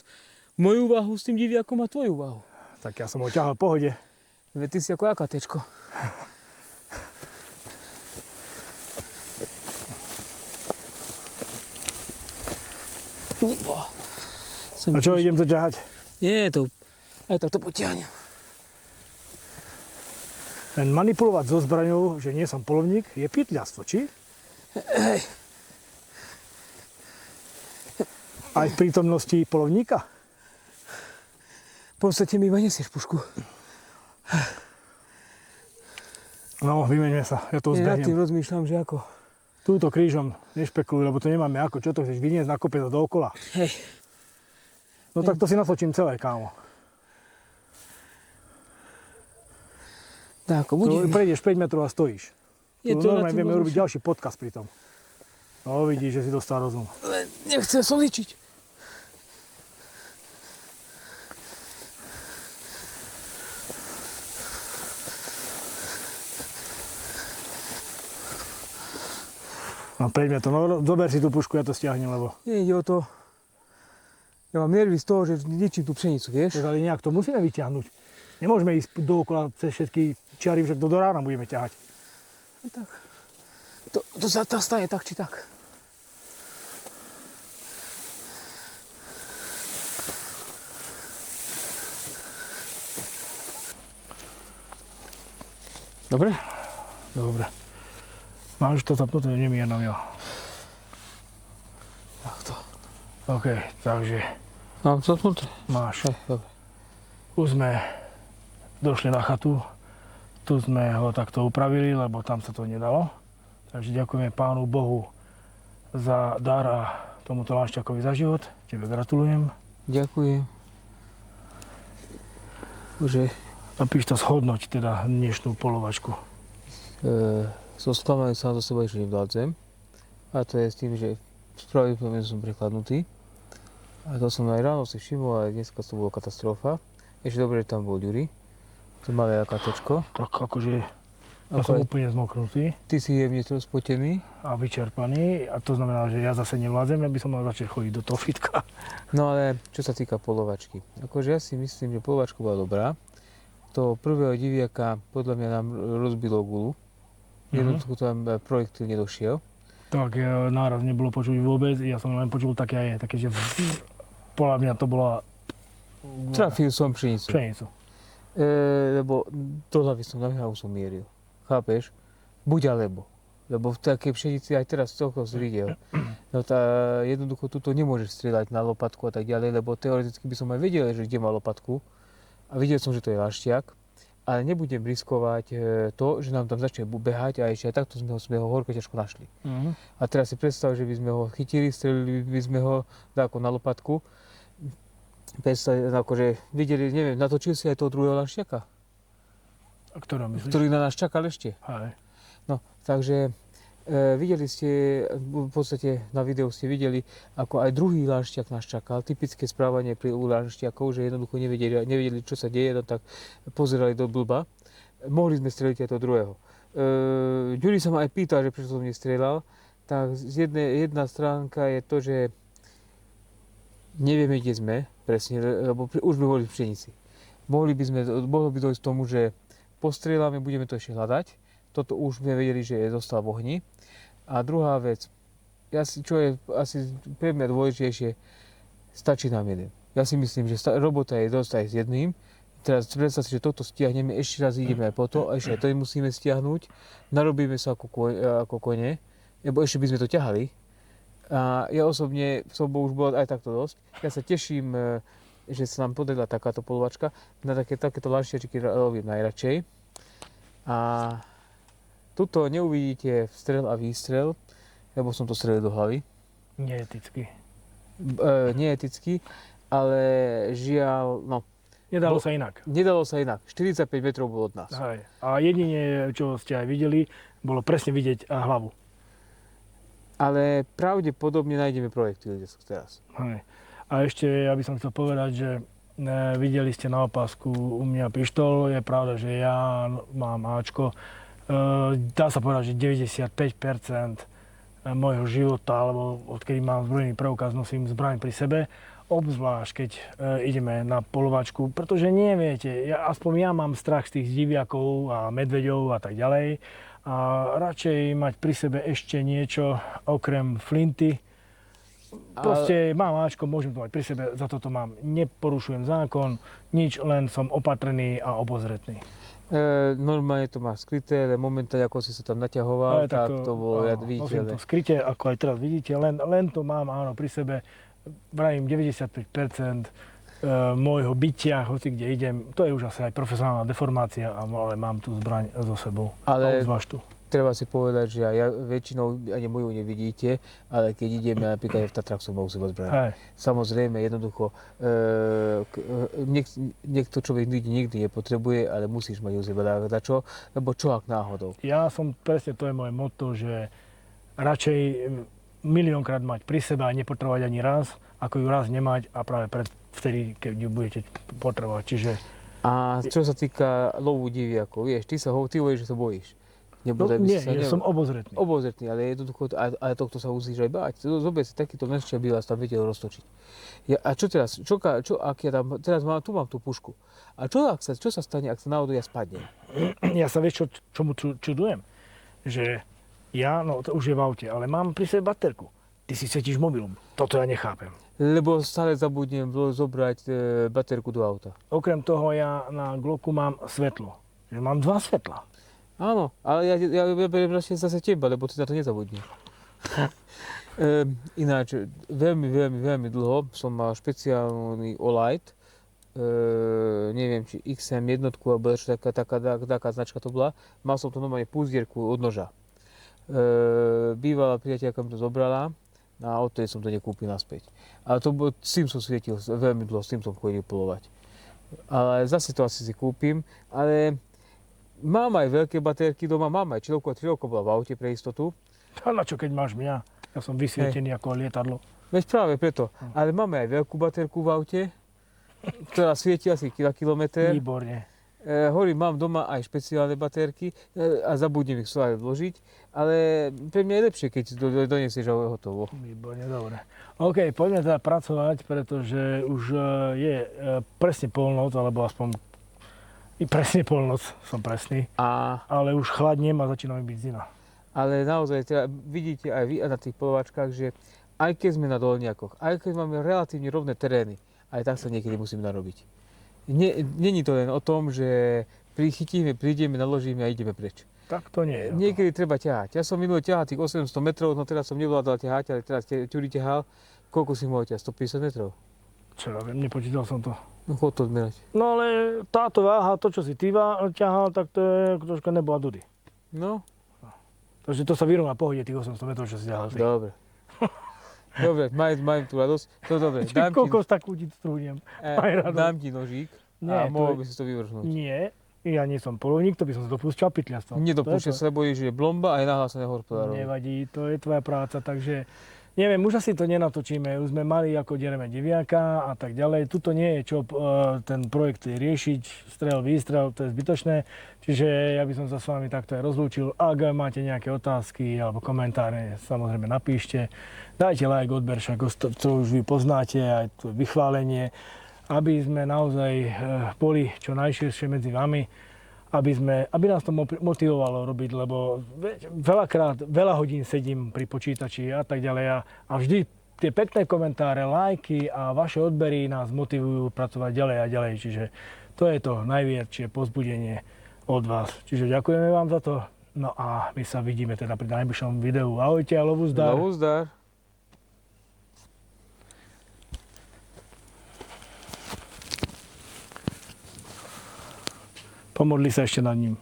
moju váhu s tým diviakom a tvoju váhu. Tak ja som ho ťahal v pohode. Veď ty si ako akatečko. A čo, idem to ťahať? Nie, to aj tak to potiahnem. Len manipulovať so zbraňou, že nie som polovník, je pytľastvo, či? Hej. Aj v prítomnosti polovníka? V podstate mi iba nesieš pušku. No, vymeňme sa, ja to Ja nad tým zbehnem. rozmýšľam, že ako. Túto krížom nešpekuluj, lebo to nemáme ako. Čo to chceš vyniesť na kopec a dookola? Hej. No tak to si natočím celé, kámo. Tak, ako To bude. prejdeš 5 metrov a stojíš. Je Tu to na normálne tým vieme urobiť rozmýšľam. ďalší podcast pri tom. No vidíš, že si dostal rozum. Len nechcem som ličiť. No prejdeme to, no zober si tú pušku, ja to stiahnem, lebo... Nie ide o to. Ja mám nervy z toho, že ničím tú pšenicu, vieš? Ale nejak to musíme vyťahnuť. Nemôžeme ísť dookola cez všetky čiary, že do rána budeme ťahať. No tak. To sa tam stane tak, či tak. Dobre? Dobre. Máš to zapnuté, nemierno ja. Takto. OK, takže Mám zapnuté? máš. Dobre. Už sme došli na chatu. Tu sme ho takto upravili, lebo tam sa to nedalo. Takže ďakujeme Pánu Bohu za dar a tomuto Lanšťakovi za život. Tebe gratulujem. Ďakujem. Bože, A píš to zhodnoť teda dnešnú polovačku. som sklamaný sám zo seba, že nevládzem. A to je s tým, že pravdepodobne som prekladnutý. A to som aj ráno si všimol, ale dneska to bola katastrofa. Ešte dobre, že tam bol Ďuri. To malé akatečko. Tak akože ja som úplne zmoknutý Ty si jemne to spotený. a vyčerpaný. A to znamená, že ja zase nevládzem, ja by som mal začať chodiť do toho fitka. No ale čo sa týka polovačky. Akože ja si myslím, že polovačka bola dobrá. To prvého diviaka podľa mňa nám rozbilo gulu. Jednoducho tam projektil nedošiel. Tak náraz nebolo počuť vôbec, ja som len počul také, že podľa mňa to bola Trafil som pšenicu. pšenicu. Lebo do hlavy som na hlavu som mieril. Chápeš? Buď alebo. Lebo v takej pšenici aj teraz celkom si videl. No jednoducho tuto nemôžeš strieľať na lopatku a tak ďalej, lebo teoreticky by som aj vedel, že kde má lopatku. A videl som, že to je lašťak. Ale nebudem riskovať to, že nám tam začne behať a ešte aj takto sme ho horko ťažko našli. A teraz si predstav, že by sme ho chytili, strelili by sme ho ako na lopatku. Predstav, akože videli, neviem, natočil si aj toho druhého lašťaka, A ktorého myslíš? ktorý na nás čakal ešte. Hej. No, takže videli ste, v podstate na videu ste videli, ako aj druhý lanšťak nás čakal. Typické správanie pri u lanšťakov, že jednoducho nevedeli, čo sa deje, no tak pozerali do blba. Mohli sme streliť aj toho druhého. Ďuri sa ma aj pýtal, že prečo som nestrieľal. Tak jedna stránka je to, že nevieme, kde sme presne, lebo už by boli v pšenici. Mohlo by dojsť k tomu, že postrieľame, budeme to ešte hľadať. Toto už sme vedeli, že je zostal v ohni. A druhá vec, čo je asi pre mňa dôležitejšie, stačí nám jeden. Ja si myslím, že robota je dosť aj s jedným. Teraz predstav si, že toto stiahneme, ešte raz ideme aj po to, ešte aj to musíme stiahnuť. Narobíme sa ako kone, lebo ešte by sme to ťahali. A ja osobne som už bol aj takto dosť. Ja sa teším, že sa nám podarila takáto polovačka. Na takéto lanšťačky robím najradšej. A tuto neuvidíte vstrel a výstrel, lebo som to strelil do hlavy. Neeticky. Neeticky, ale žiaľ, no. Nedalo sa inak. Nedalo sa inak. 45 metrov bolo od nás. Hej. A jedine, čo ste aj videli, bolo presne vidieť hlavu. Ale pravdepodobne nájdeme projektil teraz. Hej. A ešte ja by som chcel povedať, že videli ste na opasku u mňa pištol. Je pravda, že ja mám Ačko. Dá sa povedať, že 95% môjho života, alebo odkedy mám zbrojný preukaz, nosím zbraň pri sebe. Obzvlášť, keď ideme na polovačku, pretože neviete, aspoň ja mám strach z tých diviakov a medveďov a tak ďalej. A radšej mať pri sebe ešte niečo okrem flinty. Proste mám Ačko, môžem to mať pri sebe, za toto mám. Neporušujem zákon, nič, len som opatrný a obozretný. Normálne to má skryté, ale momentálne ako si sa tam naťahoval, tak to bolo vidíte. Nosím to skryte, ako aj teraz vidíte, len to mám áno pri sebe. Vravím 95% môjho bytia, hoci kde idem, to je už asi aj profesionálna deformácia, ale mám tú zbraň so sebou. Ale tu. Treba si povedať, že aj väčšinou ani moju nevidíte, ale keď ideme napríklad v Tatrách som u seba zbraň. Samozrejme, jednoducho, niekto človek nikdy nepotrebuje, ale musíš mať u seba dačo, lebo čo ak náhodou. Ja som presne, to je moje motto, že radšej miliónkrát mať pri sebe a nepotrebovať ani raz, ako ju raz nemať a práve vtedy, keď ju budete potrebovať. Čiže... A čo sa týka lovu diviakov, vieš, ty hovoríš, že sa bojíš. Som obozretný. Obozretný, ale jednoducho, ale tohto sa musíš aj báť. Zober si takýto menšia by vás tam vedel roztočiť. A čo teraz? Ak ja tam, teraz tu mám tú pušku. A čo sa stane, ak sa náhodou ja spadnem? Ja sa vieš, čomu čudujem? Že to už je v aute, ale mám pri sebe baterku. Ty si setíš mobilom. Toto ja nechápem. Lebo stále zabudnem zobrať baterku do auta. Okrem toho ja na Glocku mám svetlo. Že mám 2 svetla. Áno, ale ja beriem radšej zase teba, lebo ty na to nezabudneš. Ináč, veľmi dlho som mal špeciálny Olight, neviem, či XM jednotku, alebo taká značka to bola. Mal som to normálne púzdierku od noža. Bývalá priateľka mi to zobrala a odtedy som to nekúpil naspäť. Ale s tým som svietil veľmi dlho, s tým som chodil polovať. Ale zase to asi si kúpim, ale mám aj veľké baterky doma, mám aj čelovko bola v aute pre istotu. A na čo, keď máš mňa? Ja som vysvietený ako lietadlo. Veď práve preto. Ale máme aj veľkú baterku v aute, ktorá svieti asi kilometr. Výborne. Hovorím, mám doma aj špeciálne baterky a zabudnem ich aj vložiť, ale pre mňa je lepšie, keď donesieš a hotovo. Výborne, dobre. OK, poďme teda pracovať, pretože už je presne polnoc, alebo aspoň i presne polnoc, som presný. Ale už chladnem a začína mi byť zima. Ale naozaj, teda vidíte aj vy na tých polovačkách, že aj keď sme na dolniakoch, aj keď máme relatívne rovné terény, aj tak sa niekedy musíme narobiť. Není to len o tom, že prichytíme, prídeme, naložíme a ideme preč. Tak to nie je. Niekedy treba ťahať. Ja som minulé ťahal tých 800 metrov, no teraz som nevládal ťahať, ale teraz ťuri ťahal. Koľko si mohol ťahať? 150 metrov? Čo ja viem, nepočítal som to. No chod to odmerať. No ale táto váha, to čo si ty ťahal, tak to je troška nebo a dudy. No. Takže to sa vyrovná pohode tých 800 metrov, čo si ťahal ty. Dobre. Dobre, majem tu radosť. To dobre, Koľko takú ti strúhnem. Dám ti nožík a mohol by si to vyvrhnúť. Nie, ja nie som polovník, to by som sa dopúšťal pytliactva. Nedopúšťa sa, lebo je blomba a je nahlásené hospodárovi. Nevadí, to je tvoja práca, takže neviem, už asi to nenatočíme. Už sme mali ako dereme deviaka a tak ďalej. Tuto nie je čo ten projekt riešiť, strel, výstrel, to je zbytočné. Čiže ja by som sa s vami takto aj rozlúčil. Ak máte nejaké otázky alebo komentáre, samozrejme napíšte. Dajte like, odber, však to už vy poznáte, aj to vychválenie, aby sme naozaj boli čo najširšie medzi vami, aby nás to motivovalo robiť, lebo veľakrát, veľa hodín sedím pri počítači a tak ďalej a vždy tie pekné komentáre, lajky a vaše odbery nás motivujú pracovať ďalej a ďalej, čiže to je to najväčšie povzbudenie od vás. Čiže ďakujeme vám za to, no a my sa vidíme teda pri najbližšom videu. Ahojte a lovu zdar. Lovu zdar. Pomodli sa ešte nad ním.